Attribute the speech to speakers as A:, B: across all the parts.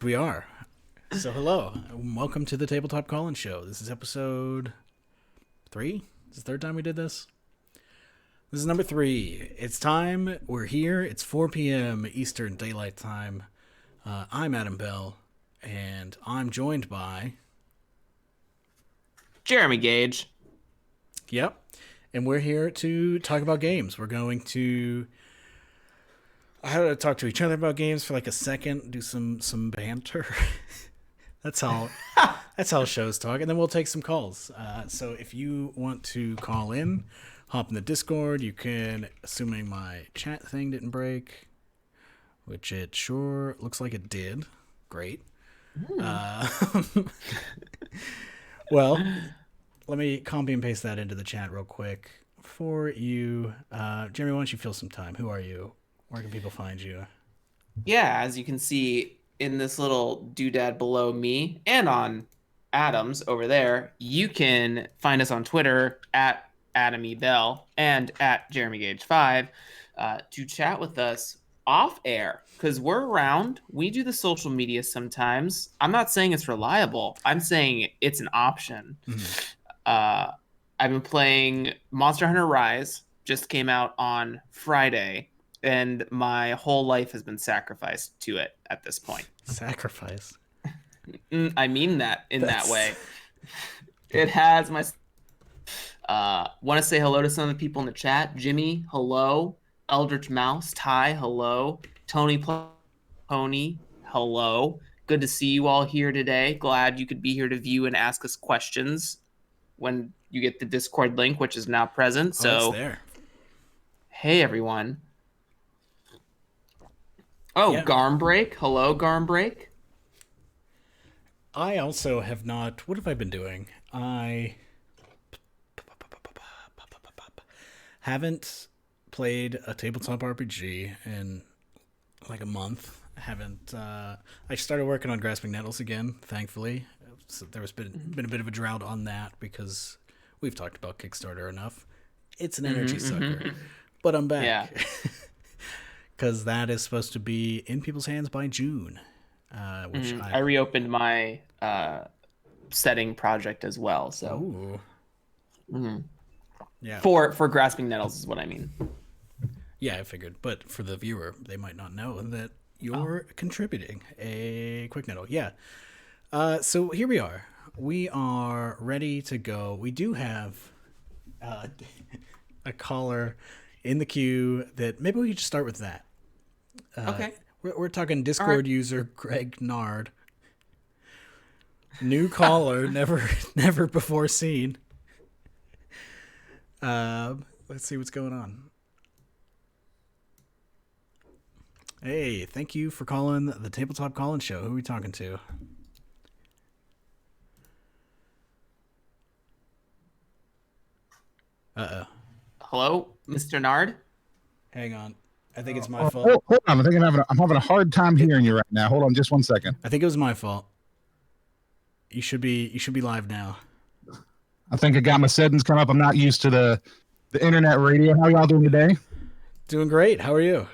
A: We are. So hello, and welcome to the Tabletop Call-In Show. This is episode 3? This is the third time we did this? This is number 3. It's time. We're here. It's 4 p.m. Eastern Daylight Time. I'm Adam Bell, and I'm joined by...
B: Jeremy Gage.
A: Yep. And we're here to talk about games. We're going to... I had to talk to each other about games for like a second, do some banter. That's how shows talk, and then we'll take some calls. So if you want to call in, hop in the Discord. You can, assuming my chat thing didn't break, which it sure looks like it did. Great. Well, let me copy and paste that into the chat real quick for you. Jeremy, why don't you fill some time? Who are you? Where can people find you?
B: Yeah, as you can see in this little doodad below me and on Adam's over there, you can find us on Twitter at Adam E. Bell and at Jeremy Gage 5 to chat with us off air, because we're around. We do the social media sometimes. I'm not saying it's reliable. I'm saying it's an option. Mm-hmm. I've been playing Monster Hunter Rise, just came out on Friday. And my whole life has been sacrificed to it at this point.
A: Sacrifice?
B: I mean that in that way. It has my... want to say hello to some of the people in the chat. Jimmy, hello. Eldritch Mouse, Ty, hello. Tony Pony, hello. Good to see you all here today. Glad you could be here to view and ask us questions when you get the Discord link, which is now present. So,
A: it's there.
B: Hey, everyone. Oh, yeah. Garmbreak. Hello, Garmbreak.
A: I also have not... What have I been doing? I haven't played a tabletop RPG in like a month. I started working on Grasping Nettles again, thankfully. So there's been a bit of a drought on that because we've talked about Kickstarter enough. It's an energy sucker. But I'm back.
B: Yeah.
A: Because that is supposed to be in people's hands by June. Which
B: I reopened my setting project as well. So,
A: yeah,
B: for Grasping Nettles is what I mean.
A: Yeah, I figured. But for the viewer, they might not know that you're contributing a quick nettle. Yeah. So here we are. We are ready to go. We do have a caller in the queue that maybe we could just start with that.
B: Okay.
A: We're talking Discord user Greg Nard. New caller, never before seen. Let's see what's going on. Hey, thank you for calling the Tabletop Call-In Show. Who are we talking to? Uh-oh.
B: Hello, Mr. Nard?
A: Hang on. I think it's my fault.
C: Hold on. I'm having a hard time hearing you right now. Hold on just one second.
A: I think it was my fault. You should be live now.
C: I think I got my settings come up. I'm not used to the internet radio. How y'all doing today?
A: Doing great. How are you?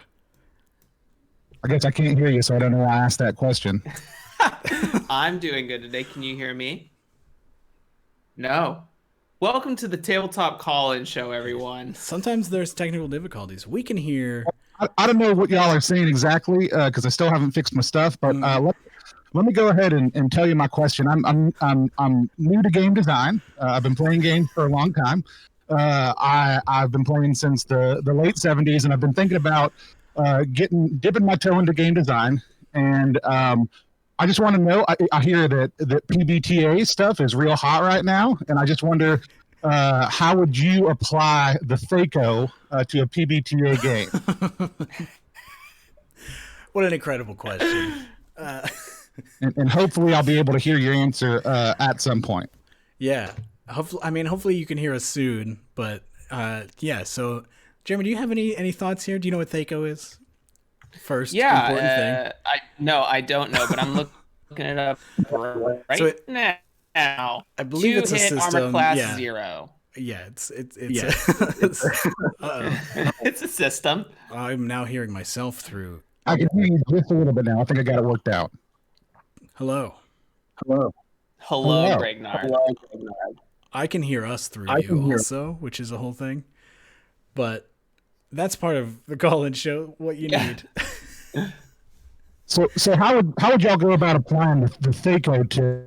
C: I guess I can't hear you, so I don't know why I asked that question.
B: I'm doing good today. Can you hear me? No. Welcome to the Tabletop Call-In Show, everyone.
A: Sometimes there's technical difficulties. We can hear...
C: I don't know what y'all are saying exactly, because I still haven't fixed my stuff, but let me go ahead and tell you my question. I'm new to game design. I've been playing games for a long time. I've been playing since the late 70s, and I've been thinking about dipping my toe into game design. And I just want to know, I hear that PBTA stuff is real hot right now, and I just wonder, how would you apply the FACO to a PBTA game?
A: What an incredible question.
C: And hopefully I'll be able to hear your answer at some point.
A: Yeah. Hopefully you can hear us soon, but yeah, so Jeremy, do you have any thoughts here? Do you know what FACO is? Important thing.
B: I don't know, but I'm looking it up now.
A: I believe it's a system.
B: Armor class 0.
A: Yeah, it's
B: it's a system.
A: I'm now hearing myself through.
C: I can hear you just a little bit now. I think I got it worked out.
A: Hello.
C: Hello.
B: Hello,
C: Hello.
B: Gregnard.
A: I can hear us through
C: I
A: you
C: can hear.
A: also, which is a whole thing. But that's part of the call-in show. What you
B: Yeah.
A: need.
C: So how would y'all go about applying the THACO to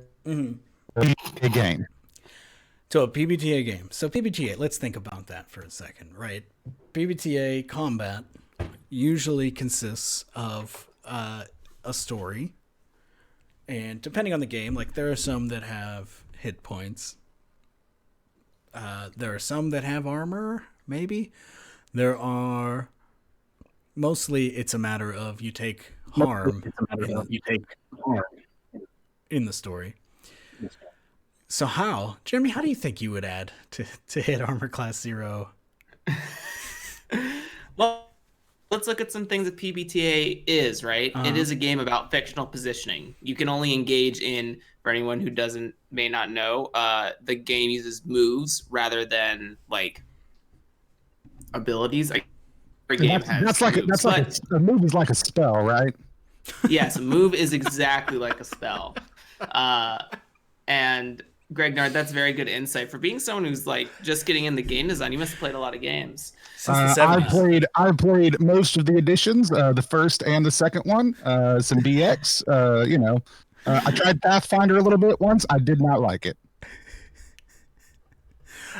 C: a game?
A: So a PBTA game. So PBTA, let's think about that for a second, right? PBTA combat usually consists of a story, and depending on the game, like there are some that have hit points. There are some that have armor, maybe. There are mostly it's a matter of you take harm in the story. So Jeremy, how do you think you would add to hit armor class 0?
B: Well, let's look at some things that PBTA is, right? It is a game about fictional positioning. You can only engage in, for anyone who may not know, the game uses moves rather than like abilities. Like every game has moves, but
C: a move is like a spell, right?
B: yes, a move is exactly like a spell. And Gregnard, that's very good insight. For being someone who's like just getting in the game design, you must have played a lot of games.
A: Since the 70s.
C: I've played most of the editions, the first and the second one, some BX. I tried Pathfinder a little bit once. I did not like it.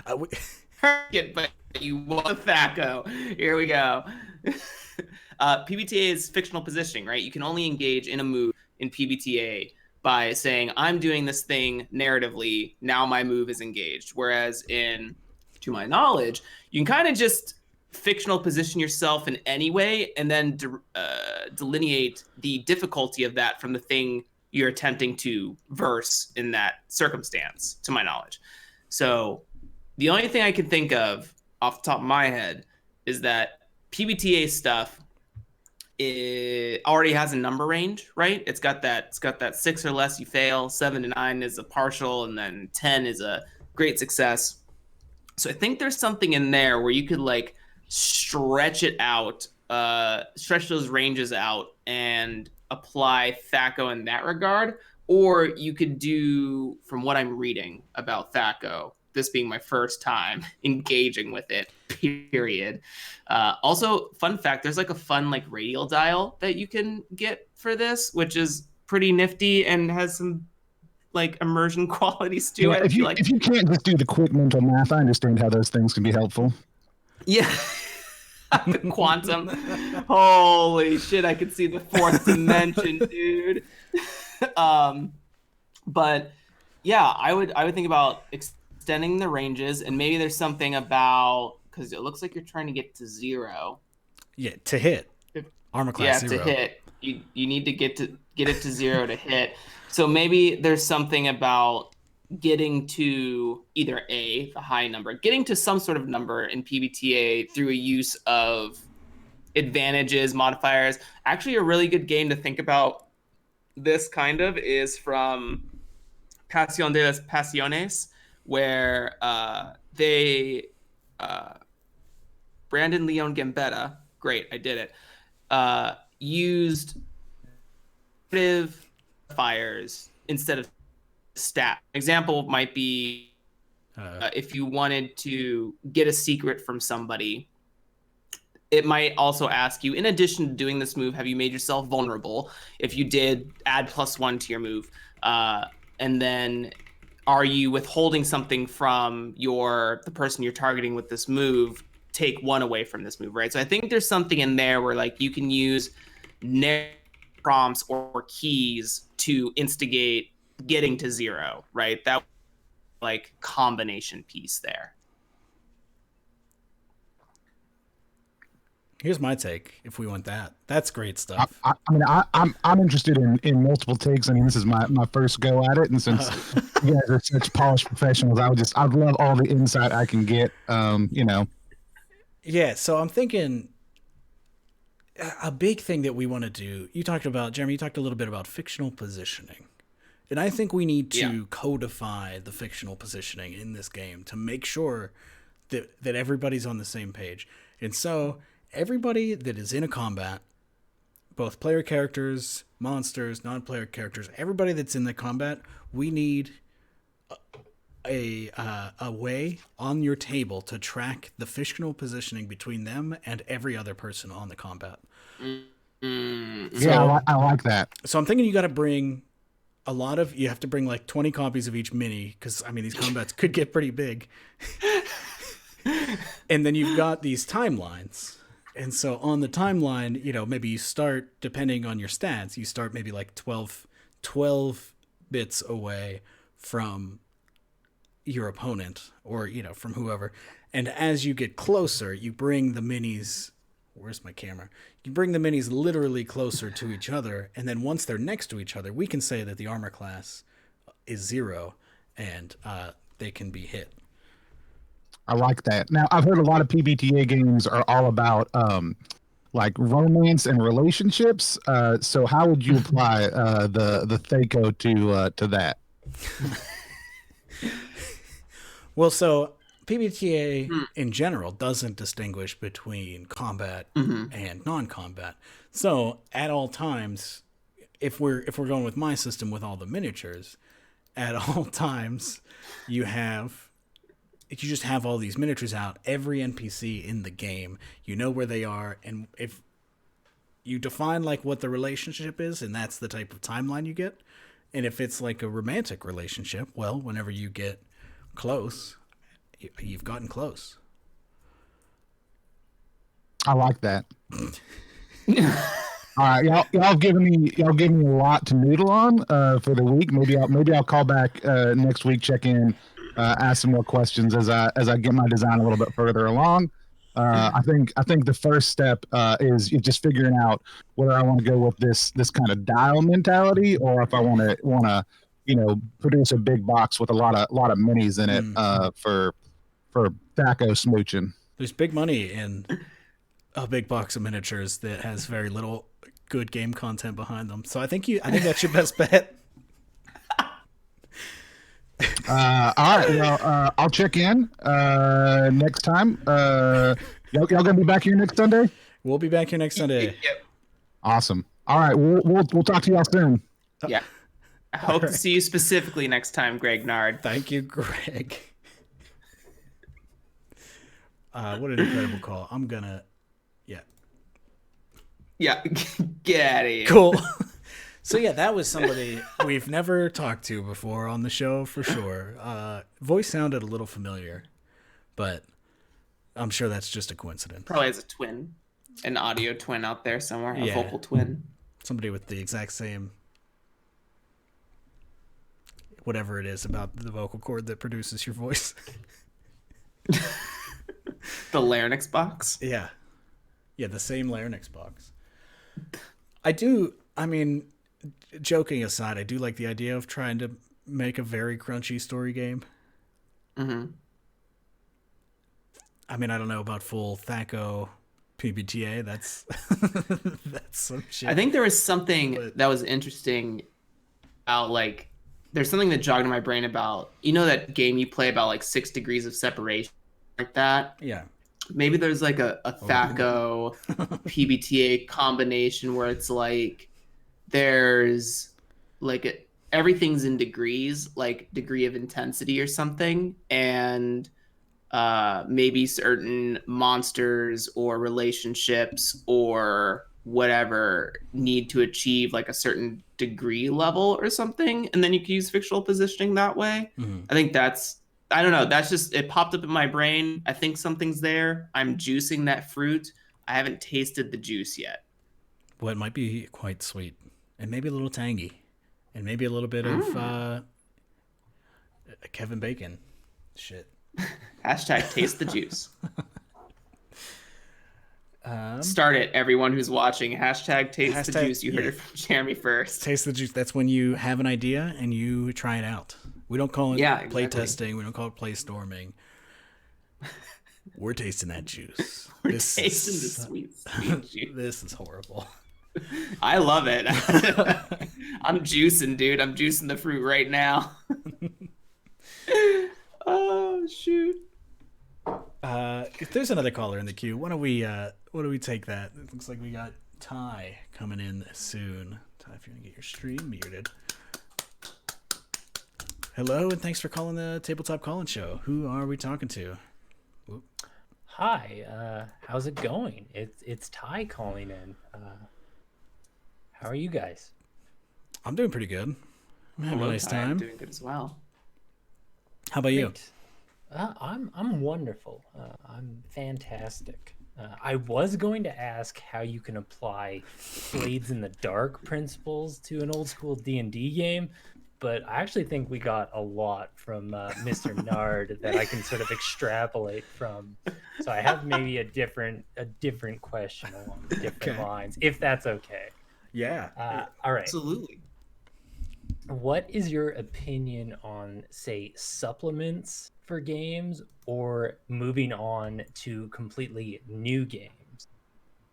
B: But you want THACO. Here we go. PBTA is fictional positioning, right? You can only engage in a move in PBTA by saying, I'm doing this thing narratively, now my move is engaged. Whereas to my knowledge, you can kind of just fictional position yourself in any way and then delineate the difficulty of that from the thing you're attempting to verse in that circumstance, to my knowledge. So the only thing I can think of off the top of my head is that PBTA stuff, it already has a number range, right? It's got that 6 or less you fail, 7 to 9 is a partial, and then 10 is a great success. So I think there's something in there where you could like stretch it out, stretch those ranges out and apply THACO in that regard. Or you could do, from what I'm reading about THACO, this being my first time engaging with it, period. Also, fun fact, there's like a fun like radial dial that you can get for this, which is pretty nifty and has some like immersion qualities to it.
C: If you can't just do the quick mental math, I understand how those things can be helpful.
B: Yeah. The quantum. Holy shit, I could see the fourth dimension, dude. But yeah, I would think about extending the ranges, and maybe there's something about, because it looks like you're trying to get to 0.
A: Yeah, to hit armor class 0.
B: To hit. You need to get it to 0 to hit. So maybe there's something about getting to either the high number, getting to some sort of number in PBTA through a use of advantages, modifiers. Actually, a really good game to think about this kind of is from Pasión de las Pasiones, where Brandon Leon Gambetta, great, I did it, used fires instead of stat. Example might be if you wanted to get a secret from somebody, it might also ask you, in addition to doing this move, have you made yourself vulnerable? If you did, add +1 to your move. And then are you withholding something from the person you're targeting with this move? Take 1 away from this move, right? So I think there's something in there where like you can use prompts or keys to instigate getting to 0, right? That like combination piece there.
A: Here's my take. If we want that, that's great stuff.
C: I'm interested in multiple takes. I mean, this is my first go at it, and since you guys are such polished professionals, I'd love all the insight I can get.
A: Yeah. So I'm thinking a big thing that we want to do. Jeremy, you talked a little bit about fictional positioning, and I think we need to codify the fictional positioning in this game to make sure that everybody's on the same page. And so everybody that is in a combat, both player characters monsters, non-player characters, everybody that's in the combat, we need a way on your table to track the fictional positioning between them and every other person on the combat.
C: Yeah, I like that.
A: So I'm thinking you got to bring you have to bring like 20 copies of each mini, because I mean these combats could get pretty big. And then you've got these timelines. And so on the timeline, you know, maybe you start, depending on your stats, you start maybe like 12 bits away from your opponent, or, you know, from whoever. And as you get closer, you bring the minis. Where's my camera? You bring the minis literally closer to each other. And then once they're next to each other, we can say that the armor class is 0 and they can be hit.
C: I like that. Now, I've heard a lot of PBTA games are all about like romance and relationships. So how would you apply the Thaco to that?
A: Well, so PBTA in general doesn't distinguish between combat and non-combat. So at all times, if we're going with my system with all the miniatures, at all times you just have all these miniatures out. Every NPC in the game, you know where they are, and if you define like what the relationship is, and that's the type of timeline you get. And if it's like a romantic relationship, well, whenever you get close, you've gotten close.
C: I like that. All right, y'all given me a lot to noodle on for the week. Maybe I'll call back next week, check in, ask some more questions as I get my design a little bit further along. I think the first step is just figuring out whether I want to go with this kind of dial mentality, or if I want to produce a big box with a lot of minis in it for Thaco smooching.
A: There's big money in a big box of miniatures that has very little good game content behind them. So I think that's your best bet.
C: All right. Well, I'll check in next time. Y'all gonna be back here next Sunday?
A: We'll be back here next Sunday.
B: Yep.
C: Awesome. All right. We'll talk to y'all soon.
B: Yeah. I hope to see you specifically next time, Greg Nard.
A: Thank you, Greg. What an incredible call. I'm gonna,
B: Yeah, get out of here.
A: Cool. So yeah, that was somebody we've never talked to before on the show for sure. Voice sounded a little familiar, but I'm sure that's just a coincidence.
B: Probably has a twin, an audio twin out there somewhere, a
A: Yeah.
B: vocal twin.
A: Somebody with the exact same, whatever it is about the vocal cord that produces your voice.
B: The larynx box.
A: Yeah, the same larynx box. I mean, joking aside, I do like the idea of trying to make a very crunchy story game.
B: Mm-hmm.
A: I mean, I don't know about full Thaco PBTA. That's some shit.
B: I think there was something that was interesting about, like, there's something that jogged in my brain about, you know, that game you play about like 6 degrees of separation, like that.
A: Yeah.
B: Maybe there's like a Thaco PBTA combination where it's like there's like everything's in degrees, like degree of intensity or something, and maybe certain monsters or relationships or whatever need to achieve like a certain degree level or something, and then you can use fictional positioning that way.
A: Mm-hmm.
B: I think I don't know. That's just, it popped up in my brain. I think something's there. I'm juicing that fruit. I haven't tasted the juice yet.
A: Well, it might be quite sweet, and maybe a little tangy, and maybe a little bit of Kevin Bacon shit.
B: Hashtag taste the juice. Start it, everyone who's watching. Hashtag taste the juice. You heard it from Jeremy first.
A: Taste the juice. That's when you have an idea and you try it out. We don't call it play testing. We don't call it play storming. We're tasting that juice.
B: We're tasting the sweet juice.
A: This is horrible.
B: I love it. I'm juicing, dude. I'm juicing the fruit right now. Oh, shoot.
A: If there's another caller in the queue, why don't we take that? It looks like we got Ty coming in soon. if you're gonna get your stream muted. Hello, and thanks for calling the Tabletop Call-In Show. Who are we talking to? Whoop.
D: Hi, how's it going? It's Ty calling in. How are you guys?
A: I'm doing pretty good. I'm having a nice
B: Ty.
A: time.
B: I'm doing good as well.
A: How about you?
D: Great. I'm wonderful. I'm fantastic. I was going to ask how you can apply Blades in the Dark principles to an old school D&D game, but I actually think we got a lot from Mr. Nard that I can sort of extrapolate from. So I have maybe a different question along different lines, if that's okay.
A: Yeah.
D: All right.
B: Absolutely.
D: What is your opinion on, say, supplements for games or moving on to completely new games?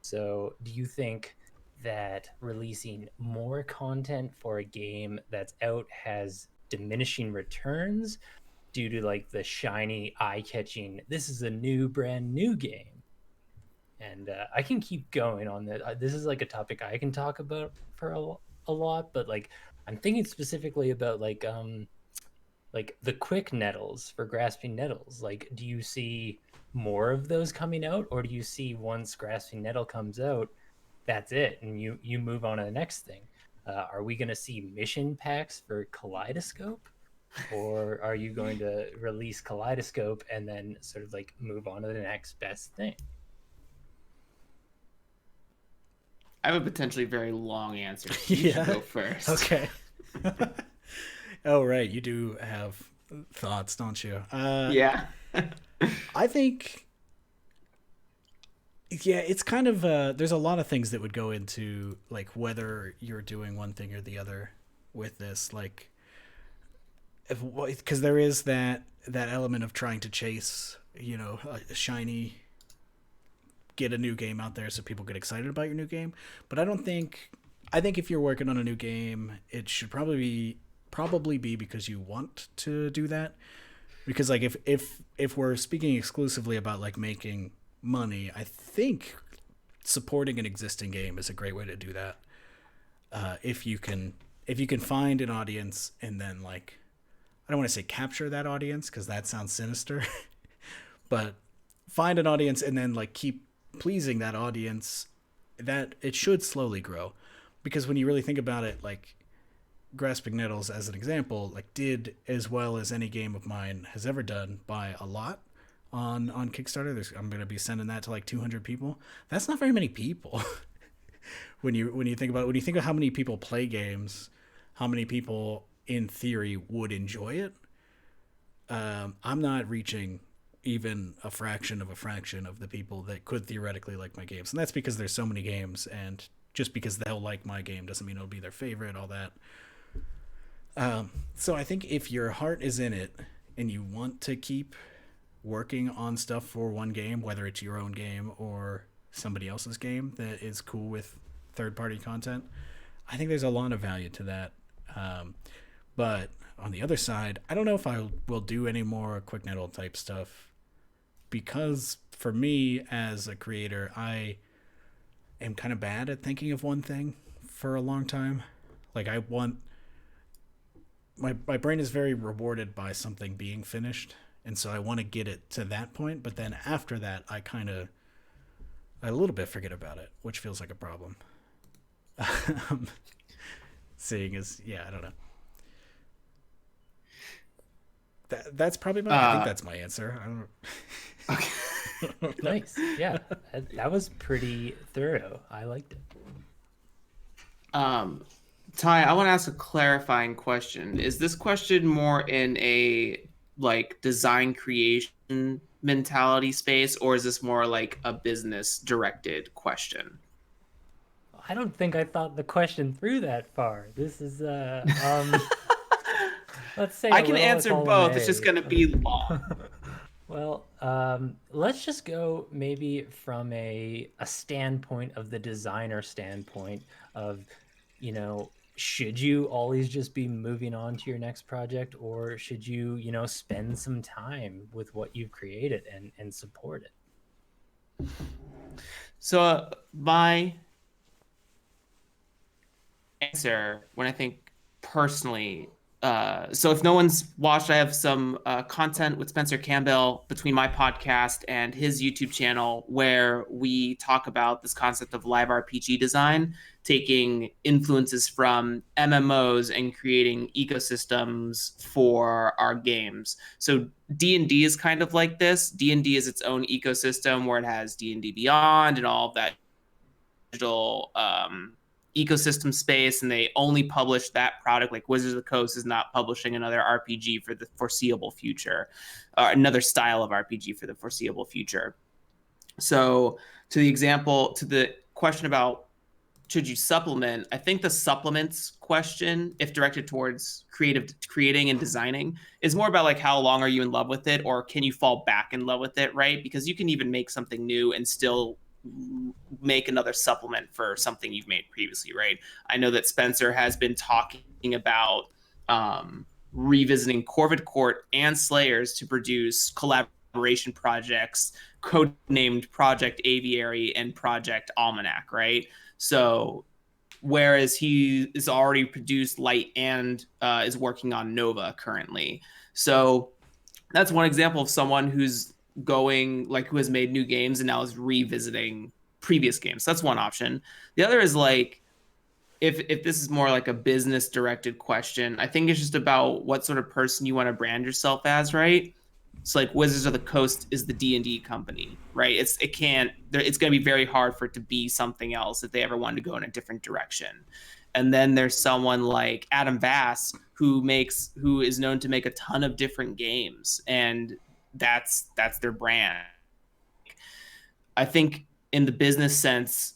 D: So do you think that releasing more content for a game that's out has diminishing returns due to like the shiny, eye-catching, this is a new, brand new game? And I can keep going on that. This is like a topic I can talk about for a lot, but like I'm thinking specifically about like the quick nettles for grasping nettles. Like, do you see more of those coming out, or do you see once grasping nettle comes out, that's it, and you move on to the next thing? Are we going to see mission packs for Kaleidoscope, or are you going to release Kaleidoscope and then sort of like move on to the next best thing?
B: I have a potentially very long answer. You should go first.
A: Okay. Oh, right. You do have thoughts, don't you?
B: Yeah.
A: I think, yeah, it's kind of, there's a lot of things that would go into, like, whether you're doing one thing or the other with this. Like, because there is that element of trying to chase, you know, a shiny, get a new game out there so people get excited about your new game. But I think if you're working on a new game, it should probably be because you want to do that. Because like if we're speaking exclusively about like making money, I think supporting an existing game is a great way to do that. If you can find an audience and then like, I don't want to say capture that audience because that sounds sinister, but find an audience and then like keep pleasing that audience, that it should slowly grow. Because when you really think about it, like Grasping Nettles as an example, like did as well as any game of mine has ever done by a lot on Kickstarter. I'm going to be sending that to like 200 people. That's not very many people. when you think about it, when you think of how many people play games, how many people in theory would enjoy it, I'm not reaching even a fraction of the people that could theoretically like my games. And that's because there's so many games, and just because they'll like my game doesn't mean it'll be their favorite, all that. So I think if your heart is in it and you want to keep working on stuff for one game, whether it's your own game or somebody else's game that is cool with third-party content, I think there's a lot of value to that. But on the other side, I don't know if I will do any more quick nettle type stuff, because for me as a creator, I am kind of bad at thinking of one thing for a long time. Like I want, my brain is very rewarded by something being finished, and so I want to get it to that point, but then after that I a little bit forget about it, which feels like a problem. Seeing as, yeah, I don't know. That's probably I think that's my answer. I don't know.
B: Okay.
D: Nice. Yeah, that was pretty thorough. I liked it.
B: Ty, I want to ask a clarifying question. Is this question more in a like design creation mentality space, or is this more like a business directed question?
D: I don't think I thought the question through that far. This is let's say
B: I can answer both. It's just going to be long.
D: Well, let's just go maybe from a standpoint of the designer standpoint of, you know, should you always just be moving on to your next project, or should you, you know, spend some time with what you've created and support it?
B: So my answer when I think personally. So if no one's watched, I have some content with Spencer Campbell between my podcast and his YouTube channel where we talk about this concept of live RPG design, taking influences from MMOs and creating ecosystems for our games. So D&D is kind of like this. D&D is its own ecosystem where it has D&D Beyond and all of that digital ecosystem space, and they only publish that product. Like Wizards of the Coast is not publishing another RPG for the foreseeable future, another style of RPG for the foreseeable future. So to the question about should you supplement, I think the supplements question, if directed towards creating and designing, is more about like how long are you in love with it, or can you fall back in love with it, right? Because you can even make something new and still make another supplement for something you've made previously, right? I know that Spencer has been talking about revisiting Corvid Court and Slayers to produce collaboration projects codenamed Project Aviary and Project Almanac, right? So whereas he is already produced Light and is working on Nova currently. So that's one example of someone who's going, like, who has made new games and now is revisiting previous games. So that's one option. The other is like, if this is more like a business directed question, I think it's just about what sort of person you want to brand yourself as, right? So like Wizards of the Coast is the D&D company, right? It's going to be very hard for it to be something else if they ever wanted to go in a different direction. And then there's someone like Adam Vass who is known to make a ton of different games, and that's their brand. I think in the business sense,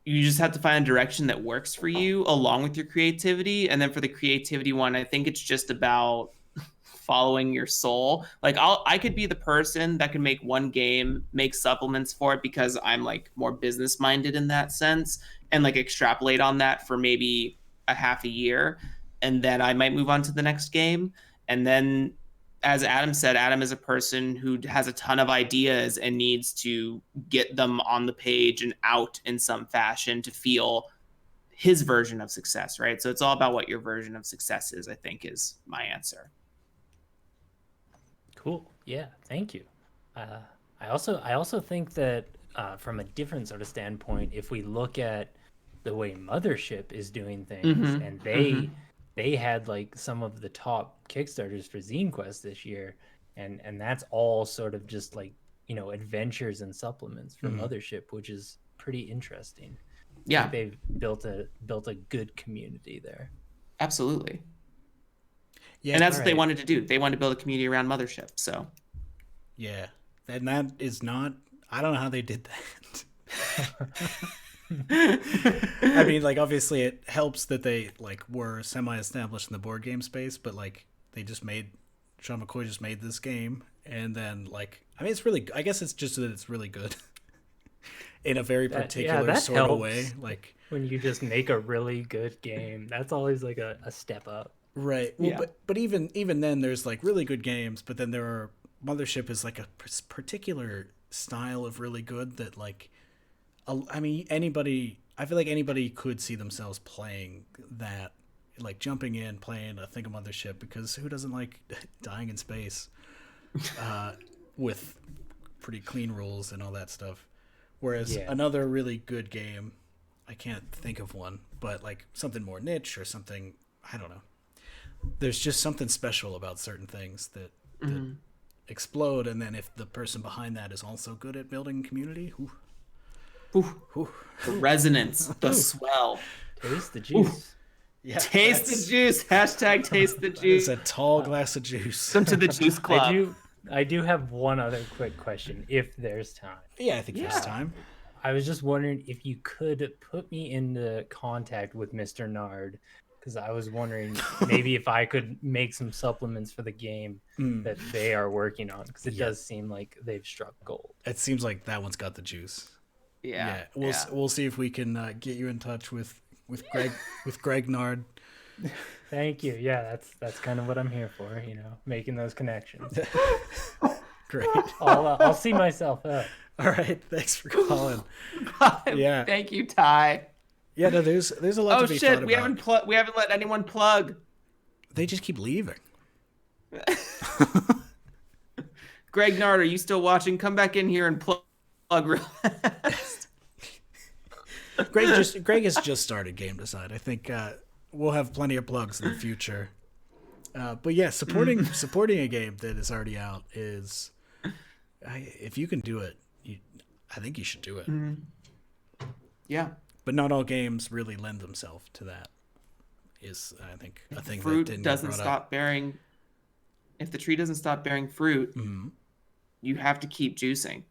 B: you just have to find a direction that works for you along with your creativity. And then for the creativity one, I think it's just about following your soul. Like I could be the person that can make one game, make supplements for it because I'm like more business minded in that sense, and like extrapolate on that for maybe a half a year, and then I might move on to the next game. And then, as Adam said, Adam is a person who has a ton of ideas and needs to get them on the page and out in some fashion to feel his version of success, right? So it's all about what your version of success is, I think, is my answer.
D: Cool. Yeah. Thank you. I also think that from a different sort of standpoint, if we look at the way Mothership is doing things, and they had like some of the top Kickstarters for Zine Quest this year, and that's all sort of just like, you know, adventures and supplements for Mothership, which is pretty interesting.
B: Yeah,
D: I think they've built a good community there.
B: Absolutely.
A: Yeah,
B: and that's what they wanted to do. They wanted to build a community around Mothership. So
A: yeah, and that is not, I don't know how they did that. I mean, like, obviously it helps that they like were semi-established in the board game space, but like Sean McCoy just made this game, and then like, I mean, it's really, I guess it's just that it's really good in a very particular sort of way. Like
D: when you just make a really good game, that's always like a step up.
A: Right. Well, yeah. But even then, there's like really good games, but then there are, Mothership is like a particular style of really good that like, I mean, I feel like anybody could see themselves playing that, like jumping in, playing a Think of Mothership, because who doesn't like dying in space with pretty clean rules and all that stuff. Whereas another really good game, I can't think of one, but like something more niche or something, I don't know. There's just something special about certain things that explode, and then if the person behind that is also good at building community,
B: the resonance, the swell.
D: Taste the juice.
B: Yeah, taste the juice. Hashtag taste the juice.
A: It's a tall glass of juice.
B: Come to the juice club.
D: I do have one other quick question, if there's time.
A: Yeah, I think there's time.
D: I was just wondering if you could put me into contact with Mr. Nard, because I was wondering maybe if I could make some supplements for the game that they are working on, because it does seem like they've struck gold.
A: It seems like that one's got the juice.
B: Yeah.
A: We'll see if we can get you in touch with Greg Nard.
D: Thank you. Yeah, that's kind of what I'm here for, you know, making those connections.
A: Great.
D: I'll see myself out.
A: All right. Thanks for calling.
B: Yeah. Thank you, Ty.
A: Yeah, no, there's a lot
B: Oh
A: to be thought
B: shit,
A: about.
B: we haven't let anyone plug.
A: They just keep leaving.
B: Greg Nard, are you still watching? Come back in here and plug real fast.
A: Greg has just started Game Design. I think we'll have plenty of plugs in the future. But yeah, supporting a game that is already out is, if you can do it, I think you should do it.
B: Yeah.
A: But not all games really lend themselves to that. Is, I think, a thing
B: Fruit
A: that didn't
B: doesn't
A: get brought
B: stop
A: up.
B: bearing. If the tree doesn't stop bearing fruit, you have to keep juicing.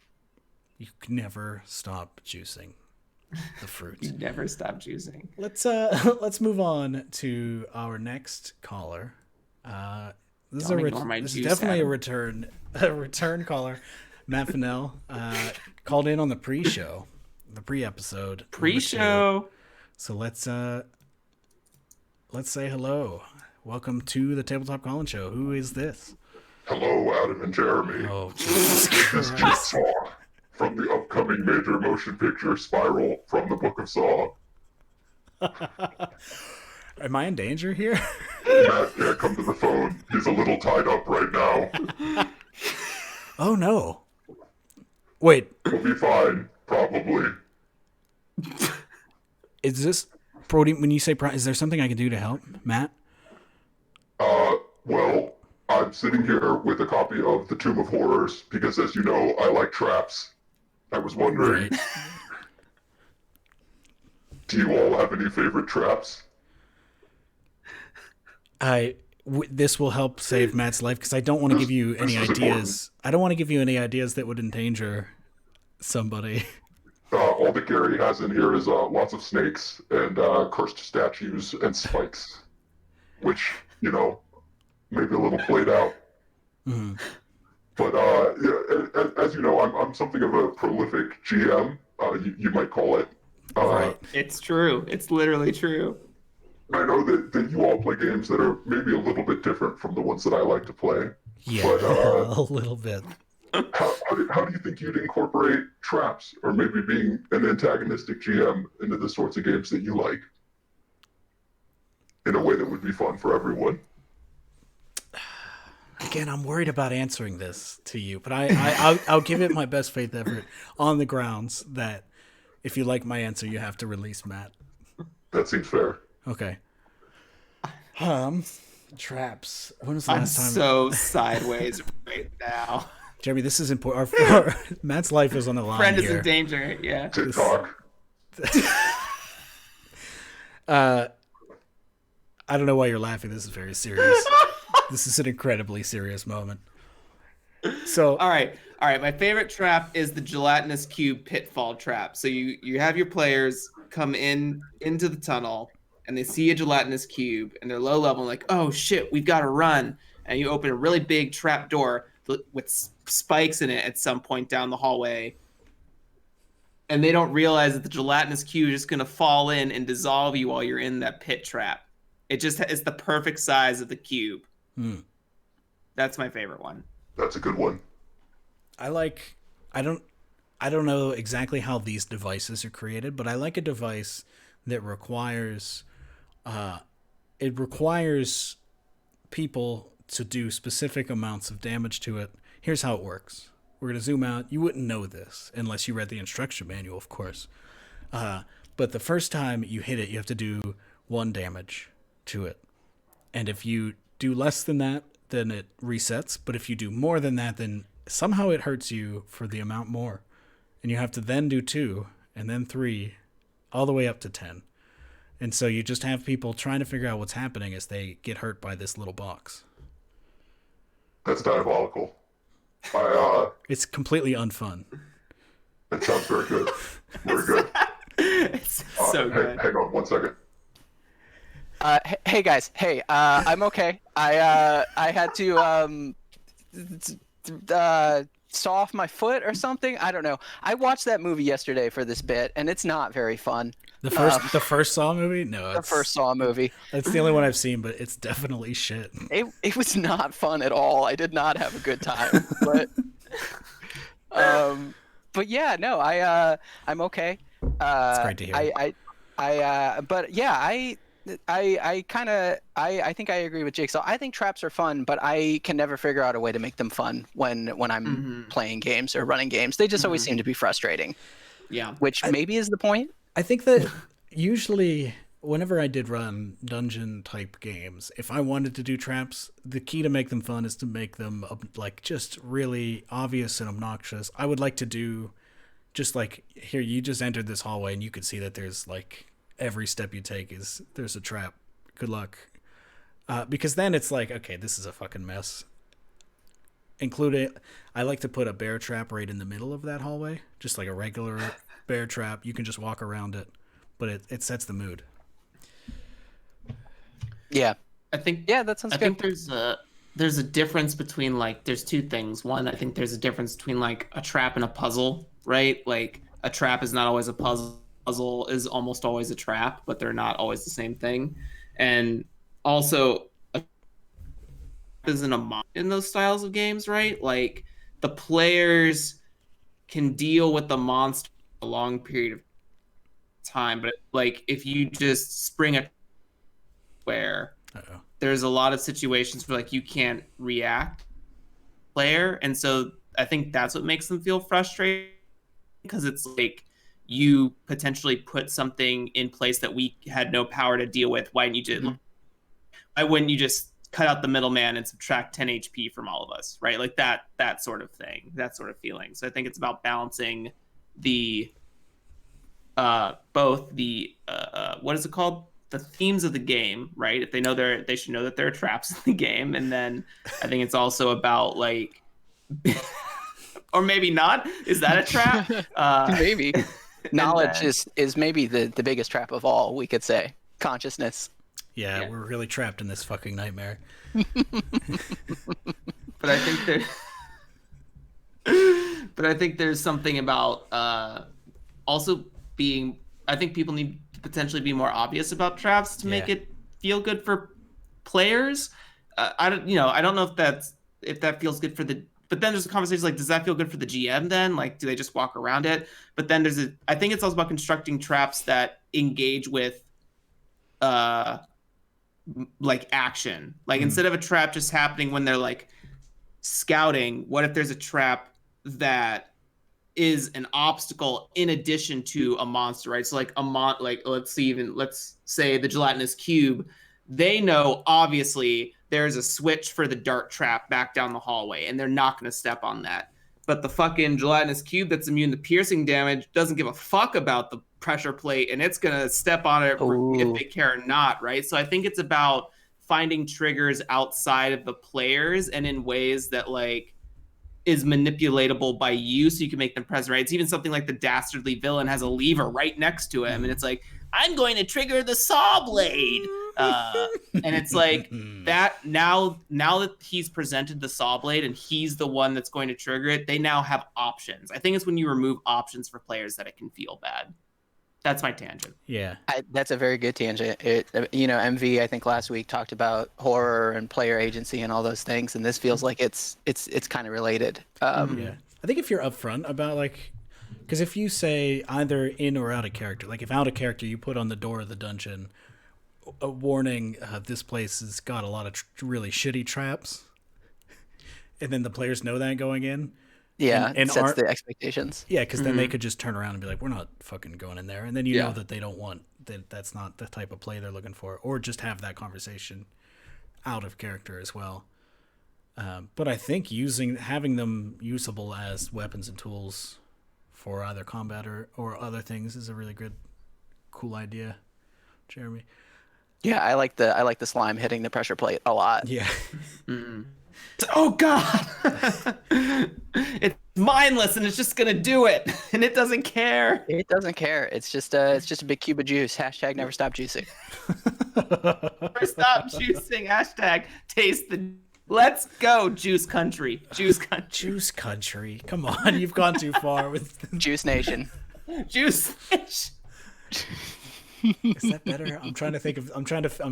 A: You can never stop juicing the fruit.
B: You never stop juicing.
A: Let's move on to our next caller. This is definitely a return caller. Matt Fennell called in on the pre-episode.
B: Pre-show.
A: So let's say hello. Welcome to the Tabletop Call-In Show. Who is this?
E: Hello, Adam and Jeremy.
A: Oh, Jesus
E: This is
A: Christ.
E: Jigsaw from the upcoming major motion picture Spiral from the Book of Saw.
A: Am I in danger here?
E: Matt can't come to the phone. He's a little tied up right now.
A: Oh, no. Wait,
E: He'll be fine, probably.
A: is this... Brody, when you say... is there something I can do to help, Matt?
E: Well, I'm sitting here with a copy of The Tomb of Horrors because, as you know, I like traps. I was wondering,
A: Right.
E: do you all have any favorite traps?
A: This will help save Matt's life because I don't want to give you any
E: this is
A: ideas. I don't want to give you any ideas that would endanger somebody.
E: All that Gary has in here is lots of snakes and cursed statues and spikes, which, you know, maybe a little played out.
A: Mm-hmm.
E: But yeah, as you know, I'm something of a prolific GM. You might call it.
A: Right.
B: It's true. It's literally true.
E: I know that you all play games that are maybe a little bit different from the ones that I like to play.
A: Yeah,
E: But,
A: a little bit.
E: How do you think you'd incorporate traps, or maybe being an antagonistic GM, into the sorts of games that you like, in a way that would be fun for everyone?
A: Again, I'm worried about answering this to you, but I'll give it my best faith effort on the grounds that if you like my answer, you have to release Matt.
E: That seems fair.
A: Okay. Traps. When was the
B: I'm
A: last time?
B: so sideways right now.
A: Jeremy, this is important. Matt's life is on the line
B: Friend is
A: here.
B: in danger. Yeah.
E: TikTok.
A: I don't know why you're laughing. This is very serious. This is an incredibly serious moment. So,
B: All right. My favorite trap is the gelatinous cube pitfall trap. So you have your players come into the tunnel and they see a gelatinous cube and they're low level, like, oh shit, we've got to run. And you open a really big trap door with spikes in it at some point down the hallway. And they don't realize that the gelatinous cube is just going to fall in and dissolve you while you're in that pit trap. It's the perfect size of the cube. That's my favorite one.
E: That's a good one.
A: I don't know exactly how these devices are created, but I like a device that requires people to do specific amounts of damage to it. Here's how it works. We're going to zoom out. You wouldn't know this unless you read the instruction manual, of course. But the first time you hit it, you have to do 1 damage to it. And if you do less than that, then it resets. But if you do more than that, then somehow it hurts you for the amount more. And you have to then do 2, and then 3, all the way up to 10. And so you just have people trying to figure out what's happening as they get hurt by this little box.
E: That's diabolical.
A: It's completely unfun.
E: That sounds very good. Very good.
B: It's so good.
E: Hang on 1 second.
F: Hey guys. Hey, I'm okay. I had to saw off my foot or something. I don't know. I watched that movie yesterday for this bit, and it's not very fun.
A: The first Saw movie? No,
F: The first Saw movie.
A: It's the only one I've seen, but it's definitely shit.
F: It was not fun at all. I did not have a good time. But yeah, no, I'm okay.
A: It's great to hear.
F: But yeah, I think I agree with Jigsaw. I think traps are fun, but I can never figure out a way to make them fun when I'm playing games or running games. They just always seem to be frustrating.
B: Yeah.
F: Which maybe is the point.
A: I think that usually whenever I did run dungeon type games, if I wanted to do traps, the key to make them fun is to make them like just really obvious and obnoxious. I would like to do just like, here, you just entered this hallway and you could see that there's like every step you take there's a trap. Good luck. Because then it's like, okay, this is a fucking mess. I like to put a bear trap right in the middle of that hallway, just like a regular bear trap. You can just walk around it, but it sets the mood.
F: Yeah.
B: I think
F: that sounds good.
B: I think there's a difference between like, there's two things. One, I think there's a difference between like a trap and a puzzle, right? Like a trap is not always a puzzle. Puzzle is almost always a trap, but they're not always the same thing. And also, a trap isn't a monster in those styles of games, right? Like the players can deal with the monster for a long period of time, but like if you just spring a where there's a lot of situations where like you can't react player, and so I think that's what makes them feel frustrated, because it's like you potentially put something in place that we had no power to deal with. Why wouldn't you just cut out the middleman and subtract 10 HP from all of us, right? Like that sort of thing, that sort of feeling. So I think it's about balancing the both the what is it called? The themes of the game, right? If they know they should know that there are traps in the game, and then I think it's also about like, or maybe not. Is that a trap?
F: Maybe. Knowledge is maybe the biggest trap of all, we could say. Consciousness.
A: Yeah, we're really trapped in this fucking nightmare.
B: But I think there's something about also being. I think people need to potentially be more obvious about traps to make it feel good for players. I don't know if that feels good for the. But then there's a conversation like, does that feel good for the GM then? Like, do they just walk around it? But then I think it's also about constructing traps that engage with, like action. Like instead of a trap just happening when they're like scouting, what if there's a trap that is an obstacle in addition to a monster, right? So like let's say the gelatinous cube, they know obviously there's a switch for the dart trap back down the hallway, and they're not going to step on that. But the fucking gelatinous cube that's immune to piercing damage doesn't give a fuck about the pressure plate, and it's going to step on it if they care or not, right? So I think it's about finding triggers outside of the players and in ways that like is manipulatable by you, so you can make them present, right? It's even something like the dastardly villain has a lever right next to him, and it's like, I'm going to trigger the saw blade. And it's like that now that he's presented the saw blade and he's the one that's going to trigger it, they now have options. I think it's when you remove options for players that it can feel bad. That's my tangent.
A: Yeah.
F: That's a very good tangent. MV, I think last week talked about horror and player agency and all those things, and this feels like it's kind of related.
A: Yeah. I think if you're upfront about like, because if you say either in or out of character, like if out of character you put on the door of the dungeon a warning, this place has got a lot of really shitty traps, and then the players know that going in.
F: Yeah, and sets the expectations.
A: Yeah, because then they could just turn around and be like, we're not fucking going in there. And then you know that they don't want, that's not the type of play they're looking for. Or just have that conversation out of character as well. But I think having them usable as weapons and tools for either combat or other things is a really good, cool idea, Jeremy.
F: Yeah, I like the slime hitting the pressure plate a lot.
A: Yeah.
B: Oh God! It's mindless and it's just gonna do it, and it doesn't care.
F: It doesn't care. It's just a big cube of juice. # never stop juicing.
B: Never stop juicing. # taste the. Let's go, Juice Country. Juice Country.
A: Juice Country. Come on, you've gone too far with
F: Juice Nation.
B: Juice Nation.
A: Is that better? I'm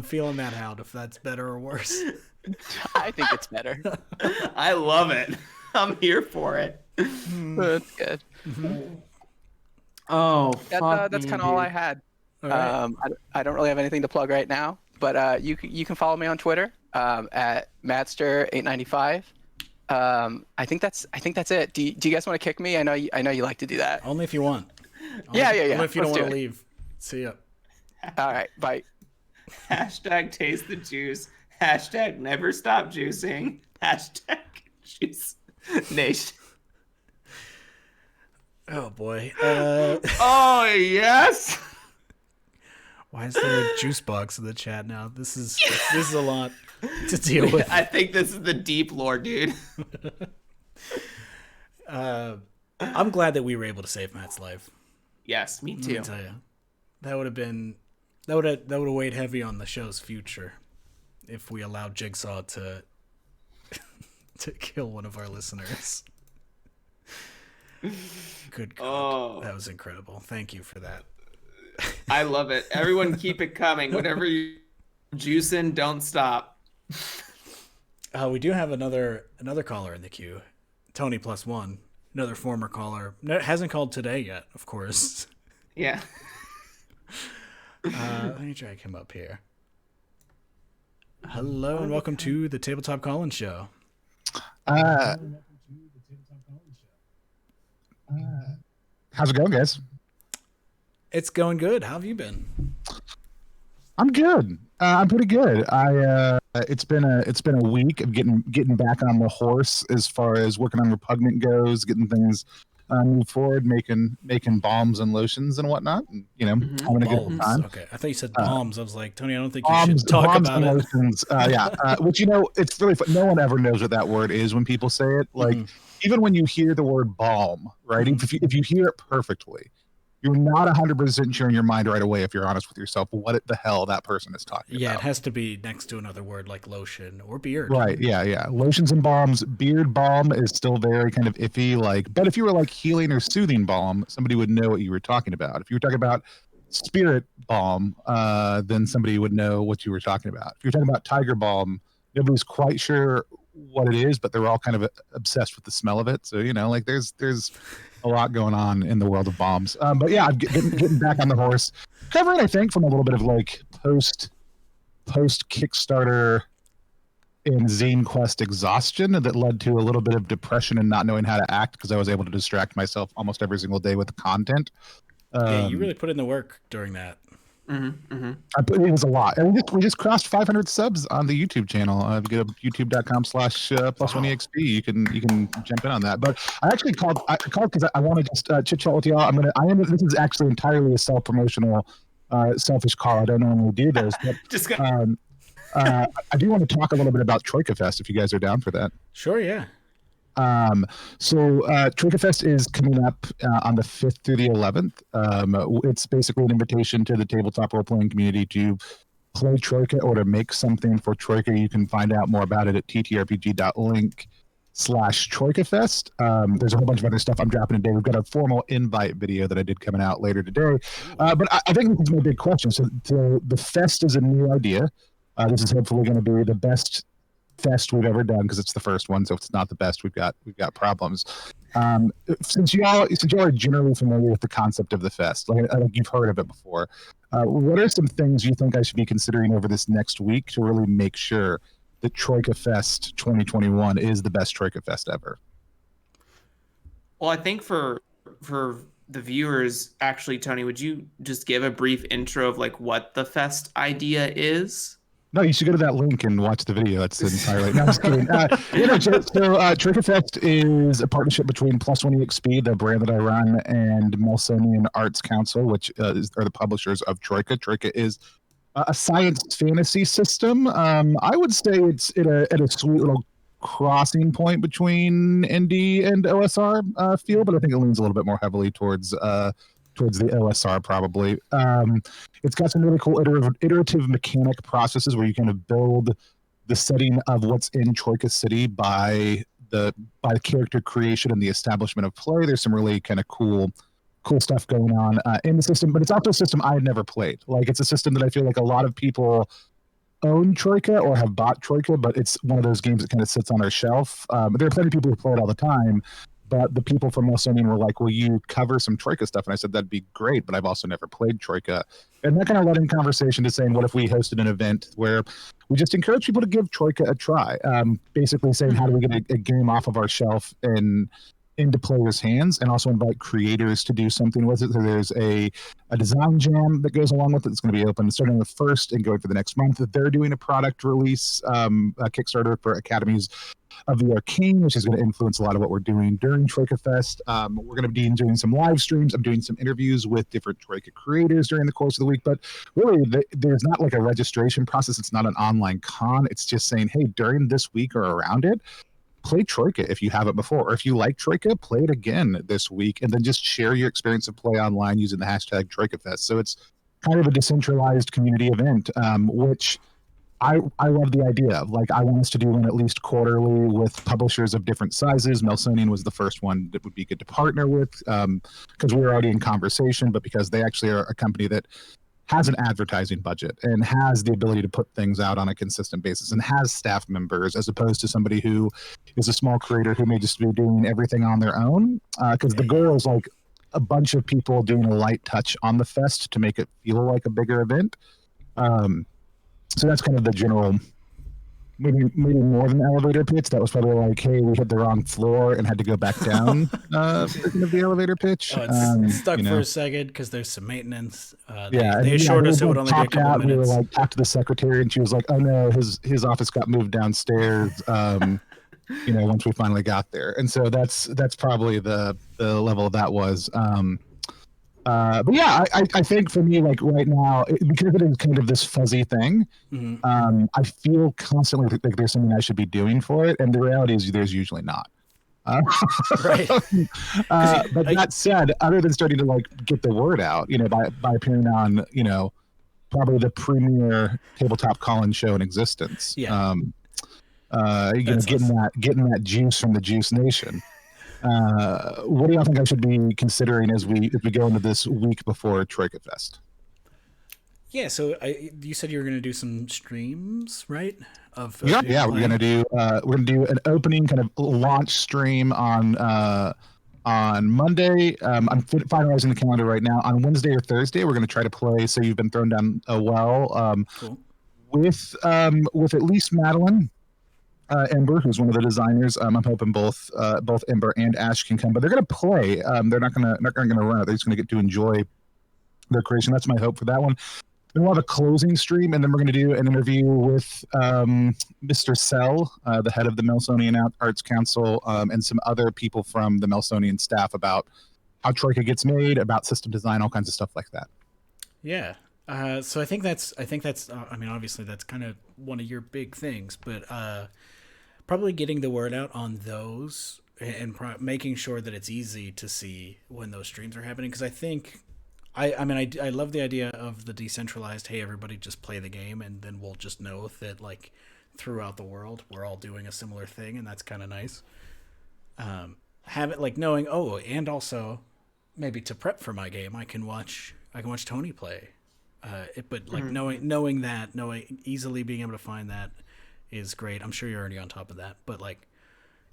A: feeling that out, if that's better or worse.
F: I think it's better.
B: I love it. I'm here for it.
F: That's good.
B: Oh,
F: That's kind of all I had.
A: All right.
F: I don't really have anything to plug right now, but you can follow me on Twitter at Madster895. I think that's it. Do you guys want to kick me? I know you like to do that.
A: Only if you want.
F: Yeah.
A: Only if you don't
F: Let's
A: want to
F: do it.
A: leave. See ya.
F: All right, bye.
B: Hashtag taste the juice. Hashtag never stop juicing. Hashtag juice nation.
A: Oh boy.
B: Oh yes.
A: Why is there a juice box in the chat now? This is a lot to deal with.
B: I think this is the deep lore, dude.
A: I'm glad that we were able to save Matt's life.
B: Yes, me
A: Let
B: too.
A: me tell you, that would have weighed heavy on the show's future if we allowed Jigsaw to kill one of our listeners. Good God, that was incredible. Thank you for that.
B: I love it. Everyone keep it coming. Whatever you juicing, don't stop.
A: We do have another caller in the queue, Tony +1, another former caller. No, hasn't called today yet, of course.
B: Yeah.
A: Let me drag him up here. Hello and welcome to the Tabletop Call-In Show.
C: How's it going, guys?
A: It's going good. How have you been?
C: I'm good. I'm pretty good. It's been a week of getting back on the horse as far as working on Repugnant goes, getting things moved forward, making bombs and lotions and whatnot. And, having a good time.
A: Okay, I thought you said bombs. I was like, Tony, I don't think you should talk
C: bombs
A: about
C: and
A: it.
C: lotions. Which it's really fun. No one ever knows what that word is when people say it. Like even when you hear the word balm, right? If you hear it perfectly, you're not 100% sure in your mind right away if you're honest with yourself what the hell that person is talking about.
A: Yeah, it has to be next to another word like lotion or beard.
C: Right, yeah. Lotions and balms. Beard balm is still very kind of iffy. But if you were like healing or soothing balm, somebody would know what you were talking about. If you were talking about spirit balm, then somebody would know what you were talking about. If you're talking about tiger balm, nobody's quite sure what it is, but they're all kind of obsessed with the smell of it. So, there's a lot going on in the world of bombs. But yeah, I'm getting back on the horse. Covering, I think, from a little bit of like post Kickstarter and Zine Quest exhaustion that led to a little bit of depression and not knowing how to act because I was able to distract myself almost every single day with content.
A: Yeah, you really put in the work during that.
C: It was a lot. And we just crossed 500 subs on the YouTube channel. If you go to youtube.com/+1exp, you can jump in on that. But I actually called because I want to just chit chat with y'all. This is actually entirely a self-promotional, selfish call. I don't normally do this, but I do want to talk a little bit about Troika Fest if you guys are down for that.
A: Sure, yeah.
C: Troika Fest is coming up on the 5th through the 11th. It's basically an invitation to the tabletop role-playing community to play Troika or to make something for Troika. You can find out more about it at ttrpg.link/TroikaFest. There's a whole bunch of other stuff I'm dropping today. We've got a formal invite video that I did coming out later today. But I think this is my big question. So the fest is a new idea. This is hopefully going to be the best fest we've ever done because it's the first one. So if it's not the best, we've got problems. Since y'all are generally familiar with the concept of the fest, like you've heard of it before, what are some things you think I should be considering over this next week to really make sure that Troika Fest 2021 is the best Troika Fest ever?
B: Well, I think for the viewers, actually, Tony, would you just give a brief intro of like what the fest idea is?
C: No, you should go to that link and watch the video. That's entirely. No, I'm just kidding. Troika Fest is a partnership between +1exp, the brand that I run, and Melsonian Arts Council, which are the publishers of Troika. Troika is a science fantasy system. I would say it's at a sweet little crossing point between indie and OSR feel, but I think it leans a little bit more heavily towards the OSR probably. It's got some really cool iterative mechanic processes where you kind of build the setting of what's in Troika City by the character creation and the establishment of play. There's some really kind of cool stuff going on in the system, but it's also a system I had never played. Like it's a system that I feel like a lot of people own Troika or have bought Troika, but it's one of those games that kind of sits on their shelf. There are plenty of people who play it all the time. But the people from Melsonian were like, will you cover some Troika stuff? And I said, that'd be great, but I've also never played Troika. And that kind of led in conversation to saying, what if we hosted an event where we just encourage people to give Troika a try? Basically saying, how do we get a game off of our shelf and into players' hands, and also invite creators to do something with it. So there's a design jam that goes along with it. It's going to be open starting on the 1st and going for the next month. They're doing a product release, a Kickstarter for Academies of the Arcane, which is going to influence a lot of what we're doing during Troika Fest. We're going to be doing some live streams. I'm doing some interviews with different Troika creators during the course of the week, but really there's not like a registration process. It's not an online con. It's just saying, hey, during this week or around it, play Troika if you haven't before, or if you like Troika, play it again this week, and then just share your experience of play online using the hashtag Troika Fest. So it's kind of a decentralized community event, which I love the idea of. Like, I want us to do one at least quarterly with publishers of different sizes. Melsonian was the first one that would be good to partner with, because we were already in conversation, but because they actually are a company that has an advertising budget and has the ability to put things out on a consistent basis and has staff members, as opposed to somebody who is a small creator who may just be doing everything on their own. Because the goal is like a bunch of people doing a light touch on the fest to make it feel like a bigger event. So that's kind of the general, maybe more than elevator pitch. That was probably like, hey, we hit the wrong floor and had to go back down version of the elevator pitch.
A: It's stuck for a second because there's some maintenance. They assured us it would only be a couple minutes.
C: We were like, talked to the secretary, and she was like, oh no, his office got moved downstairs. Once we finally got there. And so that's probably the level that was. But yeah, I think for me, like right now, because it is kind of this fuzzy thing, I feel constantly like there's something I should be doing for it, and the reality is there's usually not.
A: Right.
C: But that said, other than starting to like get the word out, by appearing on, probably the premier tabletop call-in show in existence.
A: Yeah.
C: Getting that juice from the Juice Nation. What do y'all think I should be considering as we go into this week before Troika Fest?
A: Yeah, so you said you were going to do some streams, right?
C: We're gonna do an opening kind of launch stream on Monday. I'm finalizing the calendar right now. On Wednesday or Thursday, we're gonna try to play So You've Been Thrown Down a Well,
A: cool.
C: with at least Madeline. Ember, who's one of the designers. I'm hoping both Ember and Ash can come, but they're going to play. They're not going to run it. They're just going to get to enjoy their creation. That's my hope for that one. Then we'll have a closing stream, and then we're going to do an interview with Mr. Sell, the head of the Melsonian Arts Council, and some other people from the Melsonian staff about how Troika gets made, about system design, all kinds of stuff like that.
A: Yeah. So I think that's. I mean, obviously that's kind of one of your big things, but probably getting the word out on those and making sure that it's easy to see when those streams are happening. Because I think, I love the idea of the decentralized. Hey, everybody, just play the game, and then we'll just know that like throughout the world we're all doing a similar thing, and that's kind of nice. Have it like knowing. Oh, and also maybe to prep for my game, I can watch Tony play. But like knowing easily being able to find that is great. I'm sure you're already on top of that, but like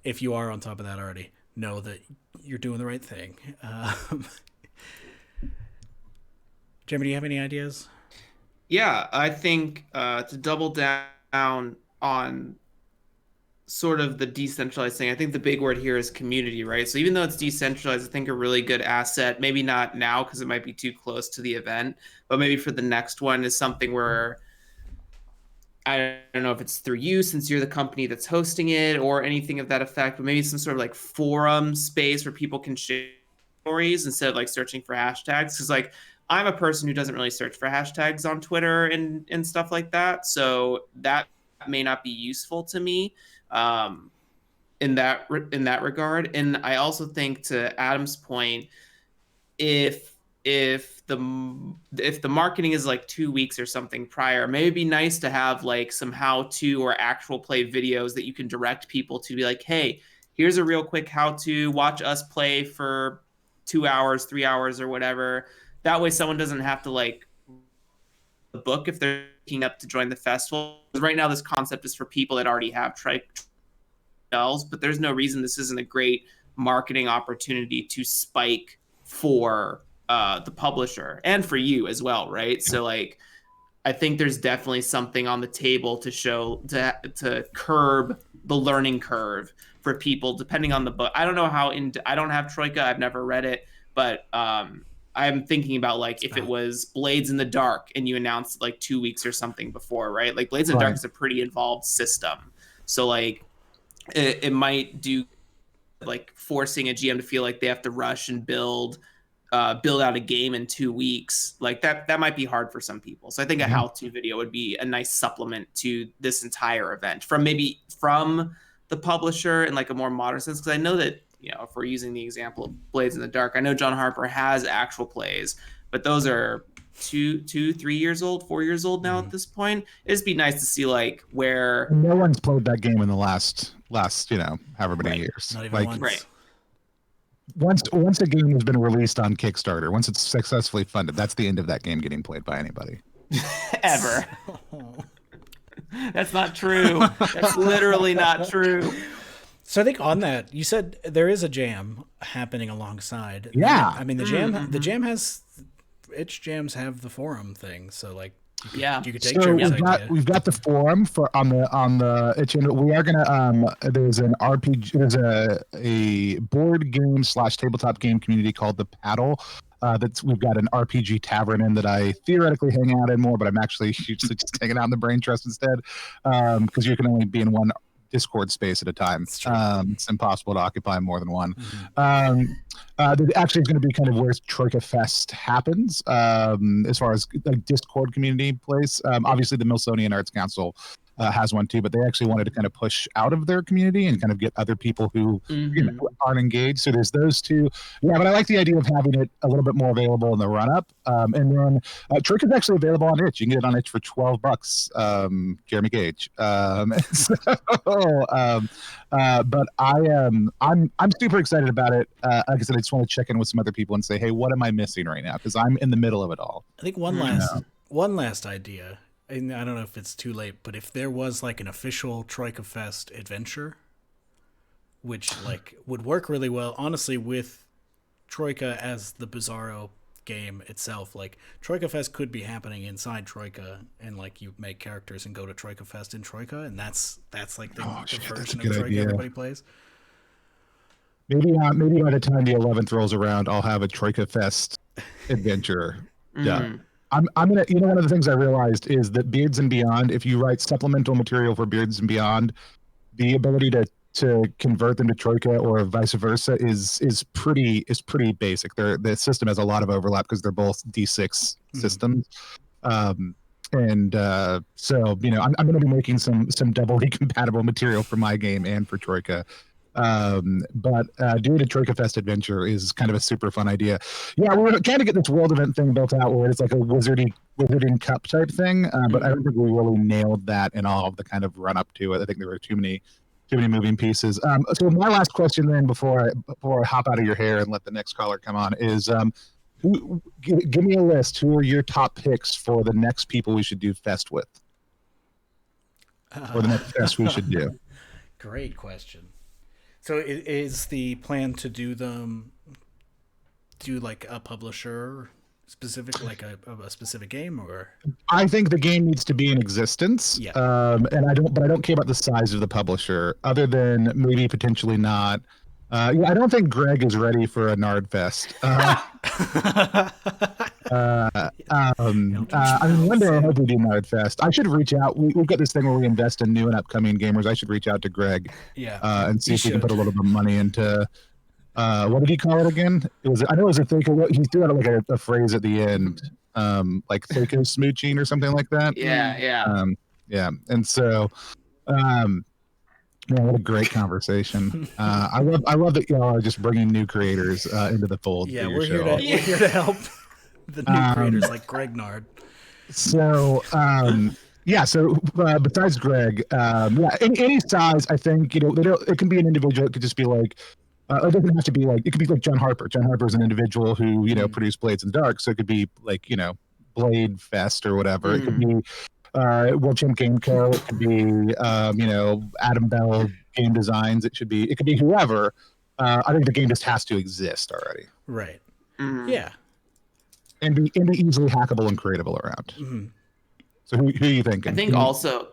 A: if you are on top of that already, know that you're doing the right thing. Jimmy, do you have any ideas?
B: Yeah, I think to double down on sort of the decentralized thing, I think the big word here is community, right? So even though it's decentralized, I think a really good asset, maybe not now because it might be too close to the event, but maybe for the next one is something where, I don't know if it's through you since you're the company that's hosting it or anything of that effect, but maybe some sort of like forum space where people can share stories instead of like searching for hashtags. Because like I'm a person who doesn't really search for hashtags on Twitter and stuff like that. So that may not be useful to me in that regard. And I also think, to Adam's point, if the marketing is like 2 weeks or something prior, maybe it'd be nice to have like some how-to or actual play videos that you can direct people to, be like, hey, here's a real quick how-to, watch us play for 2 hours, 3 hours, or whatever. That way someone doesn't have to like the book if they're looking up to join the festival. Right now this concept is for people that already have trials, but there's no reason this isn't a great marketing opportunity to spike for the publisher and for you as well, right? So like, I think there's definitely something on the table to show to curb the learning curve for people, depending on the book. I don't know I don't have Troika. I've never read it, but I'm thinking about like if it was Blades in the Dark and you announced like 2 weeks or something before, right? Like Blades in the Dark is a pretty involved system. So like it might do like forcing a GM to feel like they have to rush and build out a game in 2 weeks. Like that might be hard for some people. So I think a how-to video would be a nice supplement to this entire event from the publisher in like a more modern sense. Because I know that, you know, if we're using the example of Blades in the Dark, I know John Harper has actual plays, but those are 3 years old, 4 years old now at this point. It'd just be nice to see like where
C: no one's played that game in the last you know, however many years.
A: Not even
C: like
A: once.
B: Right.
C: Once a game has been released on Kickstarter, once it's successfully funded, that's the end of that game getting played by anybody.
B: Ever. That's not true. That's literally not true.
A: So I think on that, you said there is a jam happening alongside.
C: Yeah.
A: I mean, the jam has its jams have the forum thing. So like, you could take
C: so
A: Jeremy's idea.
C: we've got the forum for on the itch. We are gonna there's an RPG, there's a board game / tabletop game community called the Paddle. We've got an RPG tavern in that I theoretically hang out in more, but I'm actually usually just hanging out in the Brain Trust instead, because you can only be in one Discord space at a time. It's impossible to occupy more than one. Actually, it's going to be kind of where Troika Fest happens, as far as like Discord community place. Obviously, the Milsonian Arts Council has one too, but they actually wanted to kind of push out of their community and kind of get other people who, you know, who aren't engaged. So there's those two. Yeah, but I like the idea of having it a little bit more available in the run-up. And then Troika is actually available on itch. You can get it on itch for $12. Jeremy Gage. But I'm super excited about it. Like I said, I just want to check in with some other people and say, hey, what am I missing right now? Because I'm in the middle of it all.
A: I think one last idea. And I don't know if it's too late, but if there was like an official Troika Fest adventure, which like would work really well, honestly, with Troika as the Bizarro game itself. Like Troika Fest could be happening inside Troika, and like you make characters and go to Troika Fest in Troika, and that's like the version of Troika everybody plays.
C: Maybe by the time the 11th rolls around, I'll have a Troika Fest adventure done. I'm gonna, you know, one of the things I realized is that Beards and Beyond, if you write supplemental material for Beards and Beyond, the ability to convert them to Troika or vice versa is pretty basic. The system has a lot of overlap because they're both D6 systems. So you know, I'm going to be making some doubly compatible material for my game and for Troika. But doing a Troika Fest adventure is kind of a super fun idea. Yeah, we're trying to get this world event thing built out where it's like a Wizarding Cup type thing, but I don't think we really nailed that in all of the kind of run up to it. I think there were too many moving pieces. So my last question then, before I hop out of your hair and let the next caller come on, is give me a list. Who are your top picks for the next people we should do Fest with, or the next Fest we should do?
A: Great question. So is the plan to do like a publisher specific, like a specific game, or?
C: I think the game needs to be in existence.
A: Yeah.
C: And I don't care about the size of the publisher, other than maybe potentially not. I don't think Greg is ready for a Nard Fest. I mean, one day I hope we do Nard Fest. I should reach out. We've got this thing where we invest in new and upcoming gamers. I should reach out to Greg, and see if we can put a little bit of money into. What did he call it again? I know it was a fake. He threw out like a phrase at the end, like fake smooching or something like that.
B: Yeah.
C: And so. Man, what a great conversation! I love that y'all are just bringing new creators into the fold.
A: Yeah, we're here to help the new creators like Greg Nard.
C: So, besides Greg, any size, I think, you know, it can be an individual. It could just be like, it doesn't have to be like, it could be like John Harper. John Harper is an individual who, you know, produced Blades in the Dark, so it could be like, you know, Blade Fest or whatever. It could be. World Champ Game Co. It could be, you know, Adam Bell Game Designs. It could be whoever. I think the game just has to exist already.
A: Right.
B: Mhm.
A: Yeah.
C: And be easily hackable and creatable around.
A: Mm-hmm.
C: So who are you thinking?
B: I think also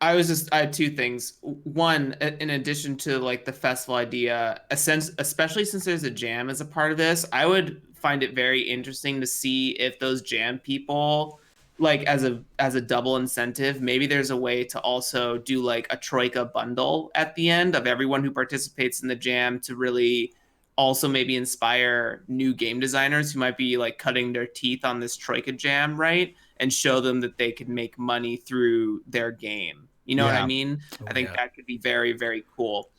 B: I had two things. One, in addition to like the festival idea, especially since there's a jam as a part of this, I would find it very interesting to see if those jam people, like as a double incentive, maybe there's a way to also do like a Troika bundle at the end of everyone who participates in the jam to really also maybe inspire new game designers who might be like cutting their teeth on this Troika jam, right? And show them that they could make money through their game. You know what I mean?
A: Oh,
B: I think
A: yeah.
B: that could be very, very cool.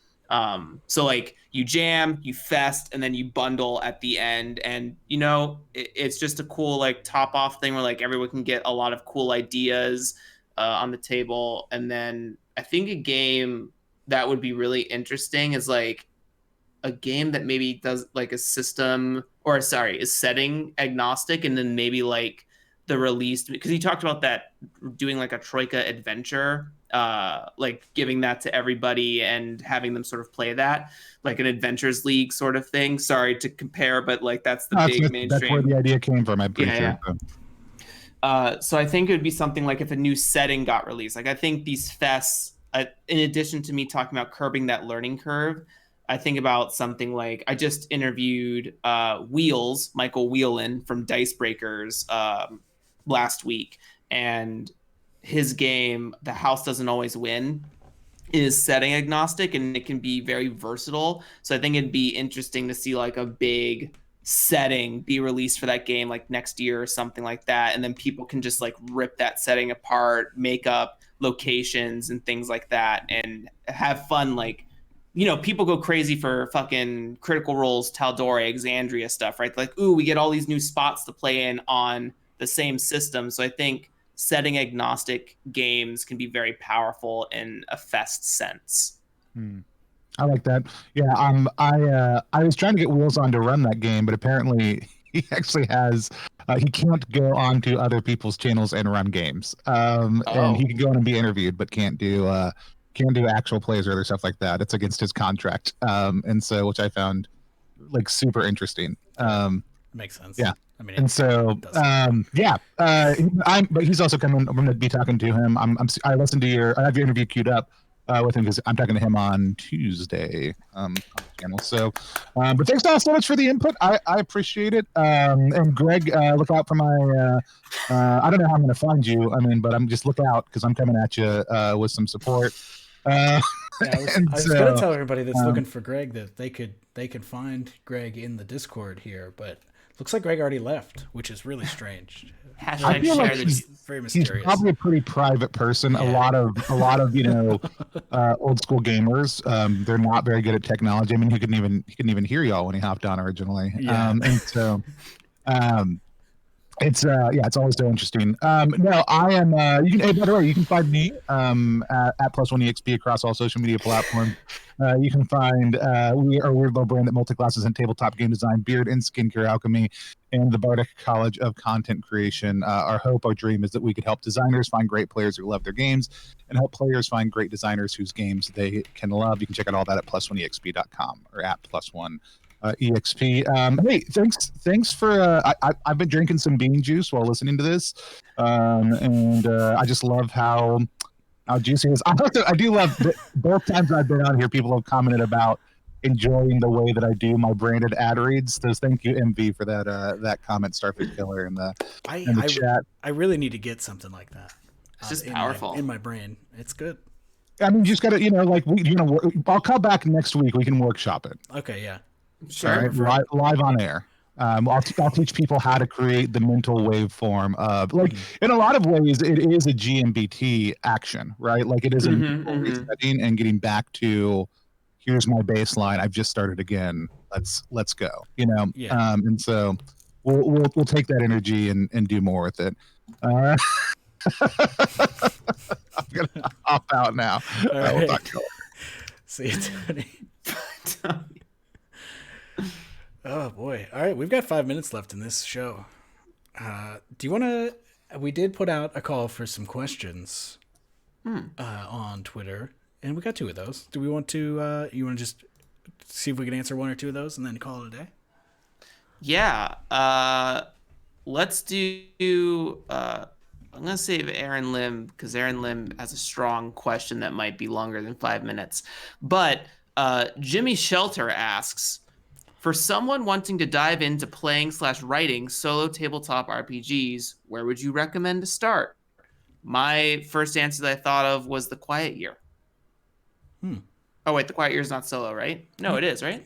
B: So like you jam, you fest, and then you bundle at the end. And, you know, it's just a cool like top off thing where like everyone can get a lot of cool ideas on the table. And then I think a game that would be really interesting is like a game that maybe does like a system or sorry, is setting agnostic, and then maybe like the release, because you talked about that doing like a Troika adventure, like giving that to everybody and having them sort of play that like an Adventures League sort of thing. Sorry to compare, but like that's the big mainstream.
C: That's where the idea came from, I'm pretty sure.
B: So I think it would be something like if a new setting got released. Like I think these fests, in addition to me talking about curbing that learning curve, I think about something like I just interviewed Wheels, Michael Whelan from Dice Breakers last week, and his game, The House Doesn't Always Win, is setting agnostic and it can be very versatile. So I think it'd be interesting to see like a big setting be released for that game like next year or something like that, and then people can just like rip that setting apart, make up locations and things like that, and have fun. Like, you know, people go crazy for fucking Critical Role's Tal'Dorei, Exandria stuff, right? Like, ooh, we get all these new spots to play in on the same system. So I think setting agnostic games can be very powerful in a fest sense.
C: I like that. Yeah, I was trying to get Wheels on to run that game, but apparently he actually has he can't go onto other people's channels and run games. And he can go in and be interviewed, but can't do actual plays or other stuff like that. It's against his contract. And so, which I found like super interesting.
A: Makes sense.
C: Yeah.
A: I mean,
C: and so, but he's also coming. I'm going to be talking to him. I listened to I have your interview queued up with him because I'm talking to him on Tuesday on the channel. So, but thanks all so much for the input. I appreciate it. And Greg, look out for my. I don't know how I'm going to find you. I mean, but I'm just look out because I'm coming at you with some support.
A: I was going to tell everybody that's looking for Greg that they could find Greg in the Discord here, but looks like Greg already left, which is really strange.
B: I feel like
A: very mysterious.
C: He's probably a pretty private person. Yeah. A lot of you know old school gamers. They're not very good at technology. I mean, he couldn't even hear y'all when he hopped on originally.
A: Yeah.
C: And so it's it's always so interesting. No, I am. By the way, you can find me at +1exp across all social media platforms. You can find we are a weird little brand that multi-classes in tabletop game design, beard and skincare alchemy, and the Bardic College of Content Creation. Our hope, our dream is that we could help designers find great players who love their games and help players find great designers whose games they can love. You can check out all that at +1exp.com or at +1. EXP. Hey, thanks for. I've been drinking some bean juice while listening to this, and I just love how juicy it is. I do love that both times I've been on here, people have commented about enjoying the way that I do my branded ad reads. So thank you, MV, for that comment, Starfish Killer, in the chat.
A: I really need to get something like that.
B: It's just powerful
A: in my brain. It's good.
C: I mean, you just got to, I'll come back next week. We can workshop it.
A: Okay, yeah.
B: Sure.
C: Right, live on air. I'll teach people how to create the mental waveform of, like, in a lot of ways, it is a GMBT action, right? Like, it is a resetting and getting back to, here's my baseline. I've just started again. Let's go. You know.
A: Yeah.
C: And so we'll take that energy and do more with it. I'm gonna hop out now.
A: All right.
C: We'll talk to you.
A: See you, Tony. Oh boy! All right, we've got 5 minutes left in this show. Do you want to? We did put out a call for some questions on Twitter, and we got 2 of those. Do we want to? You want to just see if we can answer one or two of those and then call it a day?
B: Yeah. Let's do. I'm gonna save Aaron Lim because Aaron Lim has a strong question that might be longer than 5 minutes. But Jimmy Shelter asks, for someone wanting to dive into playing/writing solo tabletop RPGs, where would you recommend to start? My first answer that I thought of was The Quiet Year. Oh wait, The Quiet Year is not solo, right? No, it is, right?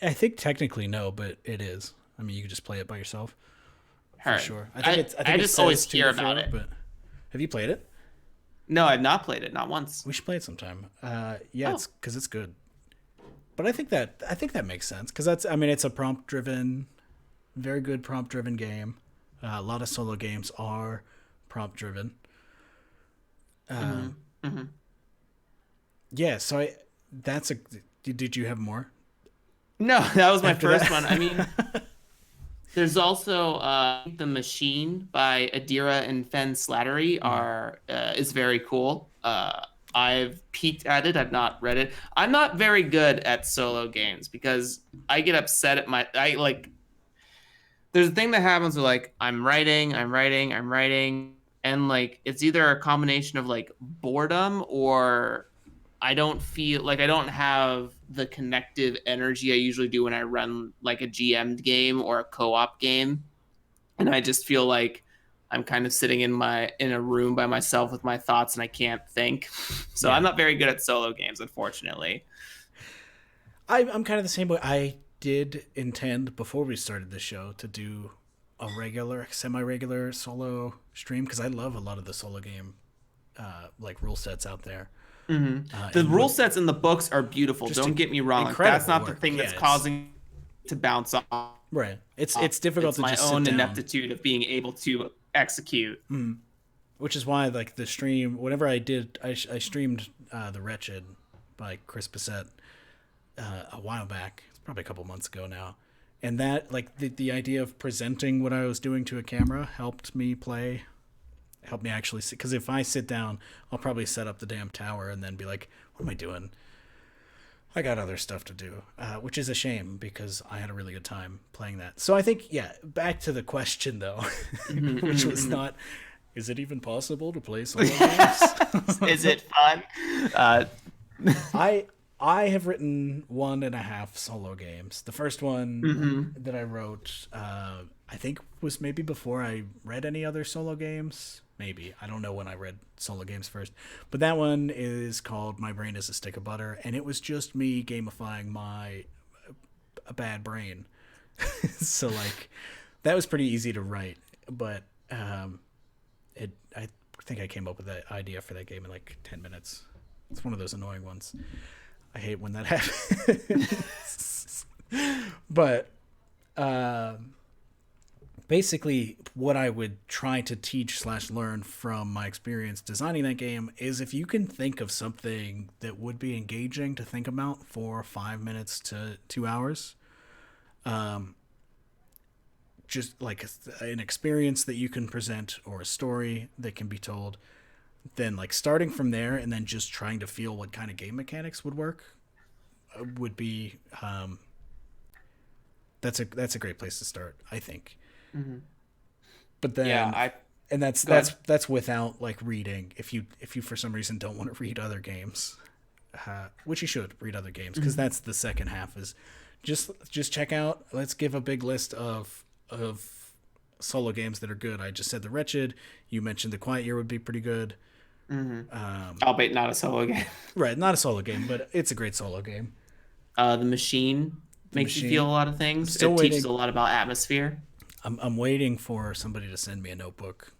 A: I think technically no, but it is. I mean, you can just play it by yourself. For
B: All right.
A: sure.
B: I just always hear about it.
A: But have you played it?
B: No, I've not played it, not once.
A: We should play it sometime. It's because it's good. But I think that makes sense because it's a prompt-driven, very good prompt-driven game. A lot of solo games are prompt-driven. Yeah, so did you have more?
B: No, that was my
A: After
B: first
A: that?
B: one. I mean, there's also The Machine by Adira and Fen Slattery is very cool. I've peeked at it. I've not read it. I'm not very good at solo games because I get upset at there's a thing that happens where like I'm writing, and like it's either a combination of like boredom or I don't have the connective energy I usually do when I run like a GM'd game or a co-op game. And I just feel like I'm kind of sitting in a room by myself with my thoughts and I can't think. So I'm not very good at solo games, unfortunately.
A: I'm kind of the same way. I did intend before we started the show to do a semi-regular solo stream because I love a lot of the solo game like rule sets out there.
B: The rule sets in the books are beautiful. Don't get me wrong. That's not the thing that's causing to bounce off.
A: Right. It's difficult
B: it's
A: to just
B: my
A: sit
B: own
A: down.
B: ineptitude of being able to execute.
A: Which is why like the stream, whenever I did, I streamed The Wretched by Chris Bissett a while back. It's probably a couple months ago now. And that like the idea of presenting what I was doing to a camera helped me actually see, because if I sit down, I'll probably set up the damn tower and then be like, what am I doing? I got other stuff to do, which is a shame because I had a really good time playing that. So I think, back to the question though, which was not, is it even possible to play solo games?
B: Is it fun?
A: I have written 1.5 solo games. The first one that I wrote, I think was maybe before I read any other solo games. Maybe. I don't know when I read solo games first. But that one is called My Brain is a Stick of Butter, and it was just me gamifying a bad brain. So, like, that was pretty easy to write. But I think I came up with that idea for that game in, like, 10 minutes. It's one of those annoying ones. I hate when that happens. But basically what I would try to teach/learn from my experience designing that game is if you can think of something that would be engaging to think about for 5 minutes to 2 hours, just like an experience that you can present or a story that can be told, then like starting from there and then just trying to feel what kind of game mechanics would work would be that's a great place to start, I think. But then and that's without like reading. If you for some reason don't want to read other games, which you should read other games, because that's the second half is just check out. Let's give a big list of solo games that are good. I just said The Wretched. You mentioned The Quiet Year would be pretty good.
B: Albeit not a solo game.
A: Right, not a solo game, but it's a great solo game.
B: The Machine makes you feel a lot of things. It teaches a lot about atmosphere.
A: I'm waiting for somebody to send me a notebook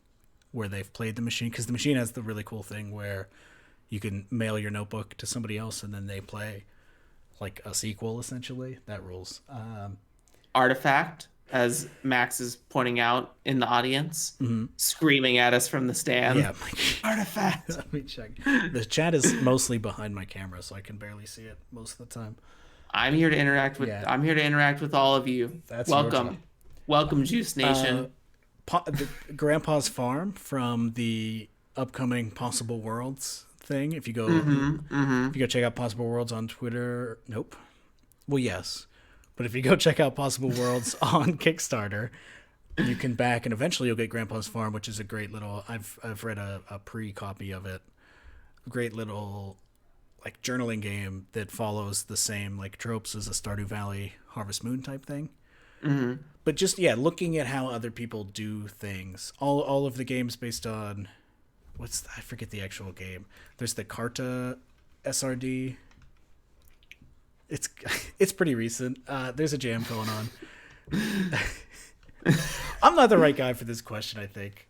A: where they've played The Machine, because The Machine has the really cool thing where you can mail your notebook to somebody else and then they play like a sequel, essentially. That rules.
B: Artifact, as Max is pointing out in the audience, screaming at us from the stand.
A: Yeah.
B: Artifact.
A: Let me check. The chat is mostly behind my camera, so I can barely see it most of the time.
B: I'm here to interact with all of you.
A: That's welcome.
B: Welcome, Juice Nation.
A: Grandpa's Farm from the upcoming Possible Worlds thing. If you go, if you go check out Possible Worlds on Twitter, Well, yes. But if you go check out Possible Worlds on Kickstarter, you can back, and eventually you'll get Grandpa's Farm, which is a great little. I've read a pre-copy of it. Great little like journaling game that follows the same like tropes as a Stardew Valley Harvest Moon type thing.
B: Mm-hmm.
A: But just looking at how other people do things. All of the games based on I forget the actual game. There's the Carta SRD. It's pretty recent. There's a jam going on. I'm not the right guy for this question, I think.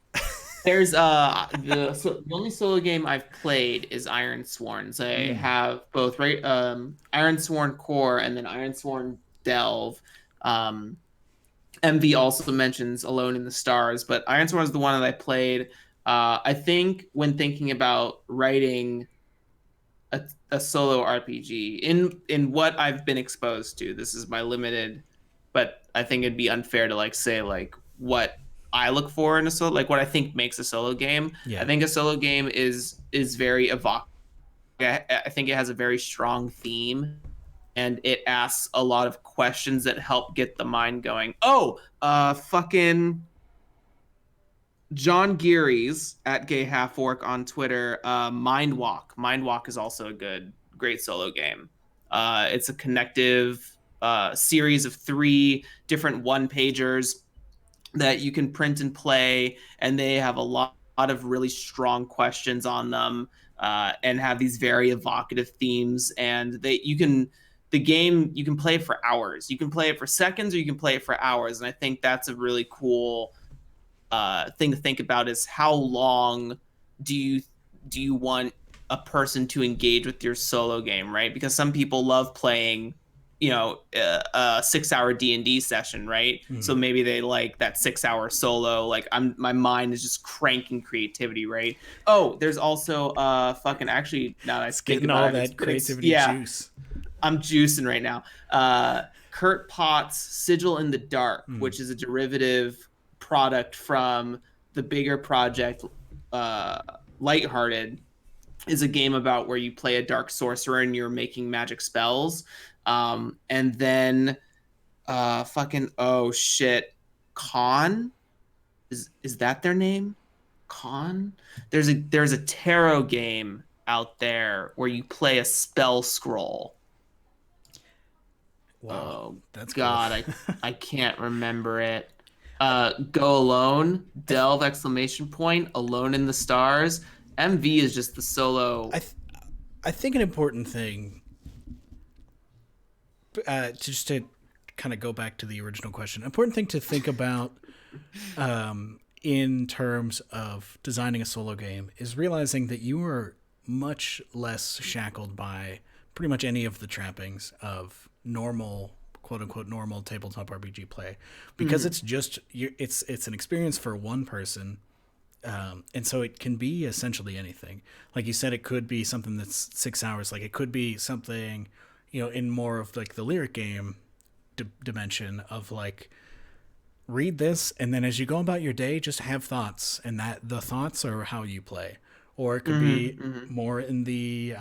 B: There's the only solo game I've played is Ironsworn. So I have both Ironsworn Core and then Ironsworn Delve. MV also mentions Alone in the Stars, but Ironsworn is the one that I played. I think when thinking about writing a solo RPG in what I've been exposed to, this is my limited, but I think it'd be unfair to say what I look for in a solo, what I think makes a solo game.
A: Yeah.
B: I think a solo game is very evocative. I think it has a very strong theme, and it asks a lot of questions that help get the mind going. Fucking John Geary's at Gay Half Orc on Twitter. Mind Walk. Mind Walk is also a great solo game. It's a connective series of 3 different one-pagers that you can print and play, and they have a lot of really strong questions on them, and have these very evocative themes. And you can play it for hours. You can play it for seconds, or you can play it for hours. And I think that's a really cool thing to think about, is how long do you want a person to engage with your solo game, right? Because some people love playing a 6-hour D&D session, right?
A: Mm-hmm.
B: So maybe they like that 6-hour solo, my mind is just cranking creativity, right? There's also actually, now that I think
A: getting
B: about
A: all
B: it,
A: that creativity juice.
B: I'm juicing right now. Kurt Potts' Sigil in the Dark, which is a derivative product from the bigger project Lighthearted, is a game about where you play a dark sorcerer and you're making magic spells. And then Con, is that their name? Con? There's a tarot game out there where you play a spell scroll.
A: Wow, that's
B: God,
A: cool.
B: I can't remember it. Go Alone, Delve, exclamation point, Alone in the Stars. MV is just the solo.
A: I think an important thing, just to kind of go back to the original question, important thing to think about in terms of designing a solo game is realizing that you are much less shackled by pretty much any of the trappings of normal, quote unquote, normal tabletop RPG play, because it's just it's an experience for one person. And so it can be essentially anything. Like you said, it could be something that's 6 hours. Like it could be something, in more of the lyric game dimension of read this, and then as you go about your day, just have thoughts, and that the thoughts are how you play. Or it could be more in the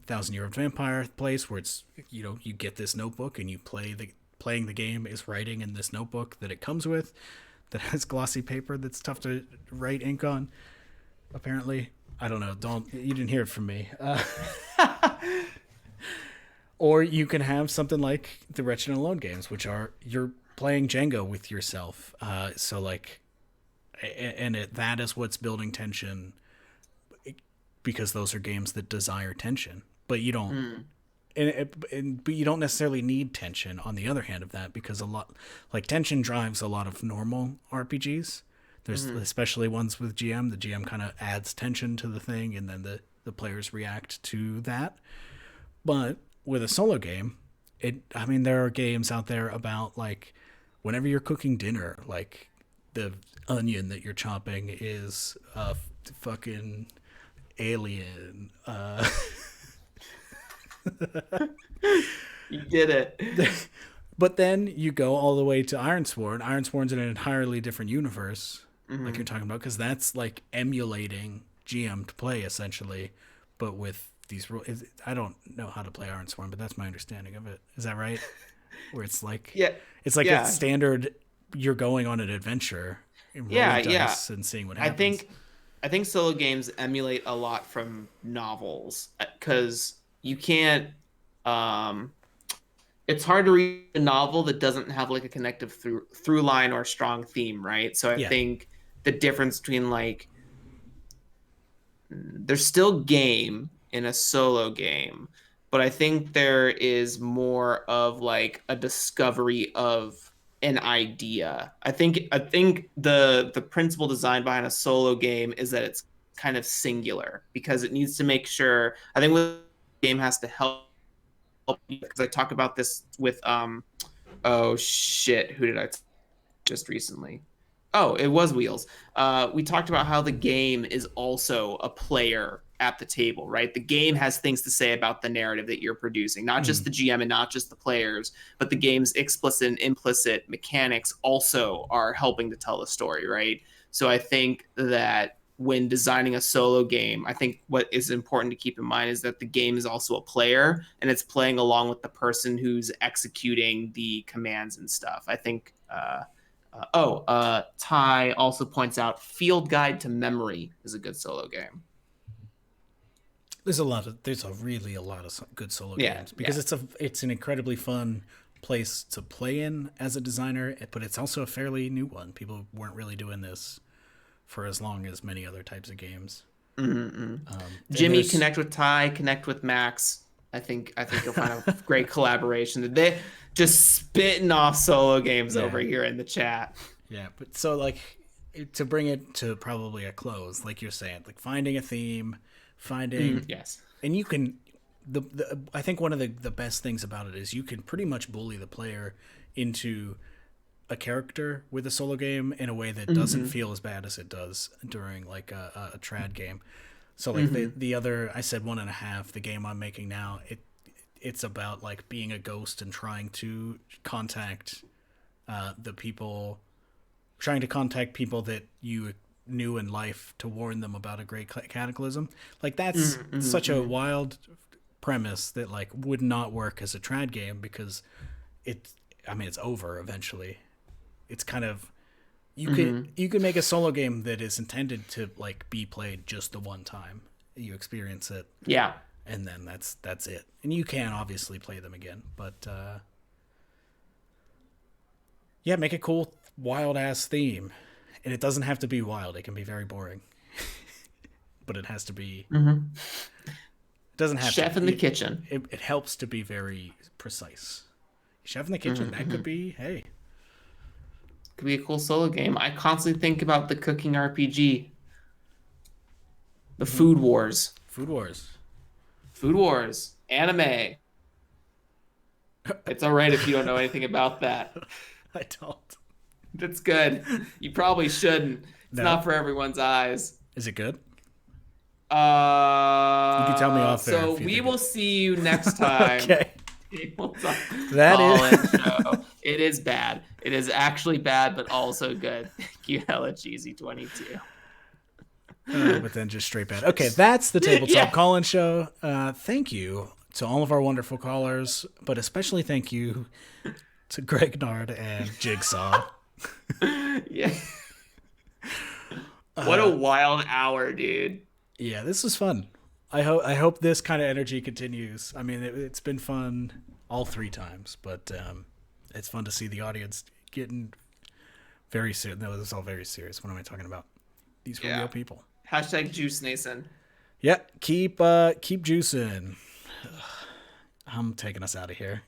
A: 1,000-Year-Old Vampire place, where it's you get this notebook and you playing the game is writing in this notebook that it comes with, that has glossy paper that's tough to write ink on. Apparently, I don't know. You didn't hear it from me. Or you can have something like the Wretched and Alone games, which are you're playing Jenga with yourself. That is what's building tension, because those are games that desire tension. But you don't. But you don't necessarily need tension on the other hand of that, because a lot tension drives a lot of normal RPGs. There's especially ones with GM. The GM kind of adds tension to the thing, and then the players react to that. But with a solo game, there are games out there about whenever you're cooking dinner, the onion that you're chopping is a fucking alien.
B: You did it.
A: But then you go all the way to Ironsworn. Ironsworn's in an entirely different universe, like you're talking about, because that's emulating GM to play essentially, but with these rules. I don't know how to play Ironsworn, but that's my understanding of it. Is that right? Where it's like, it's like a standard. You're going on an adventure, and rolling dice and seeing what happens.
B: I think solo games emulate a lot from novels because you can't. It's hard to read a novel that doesn't have like a connective through line or strong theme, right? So I think the difference between like there's still game in a solo game, but I think there is more of like a discovery of an idea. I think the principal design behind a solo game is that it's kind of singular because it needs to make sure. I think the game has to help because I talk about this with oh shit, who did I just recently? Oh, it was Wheels. We talked about how the game is also a player at the table, right? The game has things to say about the narrative that you're producing, not just the GM and not just the players, but the game's explicit and implicit mechanics also are helping to tell the story, right? So I think that when designing a solo game, I think what is important to keep in mind is that the game is also a player and it's playing along with the person who's executing the commands and stuff. I think Ty also points out Field Guide to Memory is a good solo game.
A: There's really a lot of good solo games because it's an incredibly fun place to play in as a designer, but it's also a fairly new one. People weren't really doing this for as long as many other types of games.
B: Jimmy, connect with Ty, connect with Max. I think you'll find a great collaboration. They just spitting off solo games over here in the chat.
A: Yeah, but so like to bring it to probably a close, like you're saying, like finding a theme, and you can. I think one of the best things about it is you can pretty much bully the player into a character with a solo game in a way that doesn't feel as bad as it does during like a trad game. So like the other, I said 1.5, the game I'm making now, it's about like being a ghost and trying to contact people that you knew in life to warn them about a great cataclysm. Like that's such a wild premise that like would not work as a trad game because it's over eventually. It's kind of you could make a solo game that is intended to like be played just the one time you experience it, and then that's it. And you can obviously play them again, but make a cool wild ass theme, and it doesn't have to be wild. It can be very boring, but it has to be. It doesn't have
B: Chef in the kitchen.
A: It helps to be very precise. Chef in the kitchen. That could be
B: Could be a cool solo game. I constantly think about the cooking RPG. The Food Wars.
A: Food Wars. Anime.
B: It's all right if you don't know anything about that.
A: I don't.
B: That's good. You probably shouldn't. It's not for everyone's eyes.
A: Is it good?
B: You
A: can tell me off there.
B: So we will see you next time.
A: Okay.
B: Show. It is bad. It is actually bad, but also good. Thank you, Hella Cheesy 22.
A: But then just straight bad. Okay, that's the Tabletop Call-In Show. Thank you to all of our wonderful callers, but especially thank you to Greg Nard and Jigsaw.
B: What a wild hour, dude.
A: Yeah, this was fun. I hope this kind of energy continues. I mean, it's been fun all 3 times, but it's fun to see the audience getting very serious. No, this is all very serious. What am I talking about? These were real people.
B: Hashtag Juice Nason.
A: Yeah, keep juicing. I'm taking us out of here.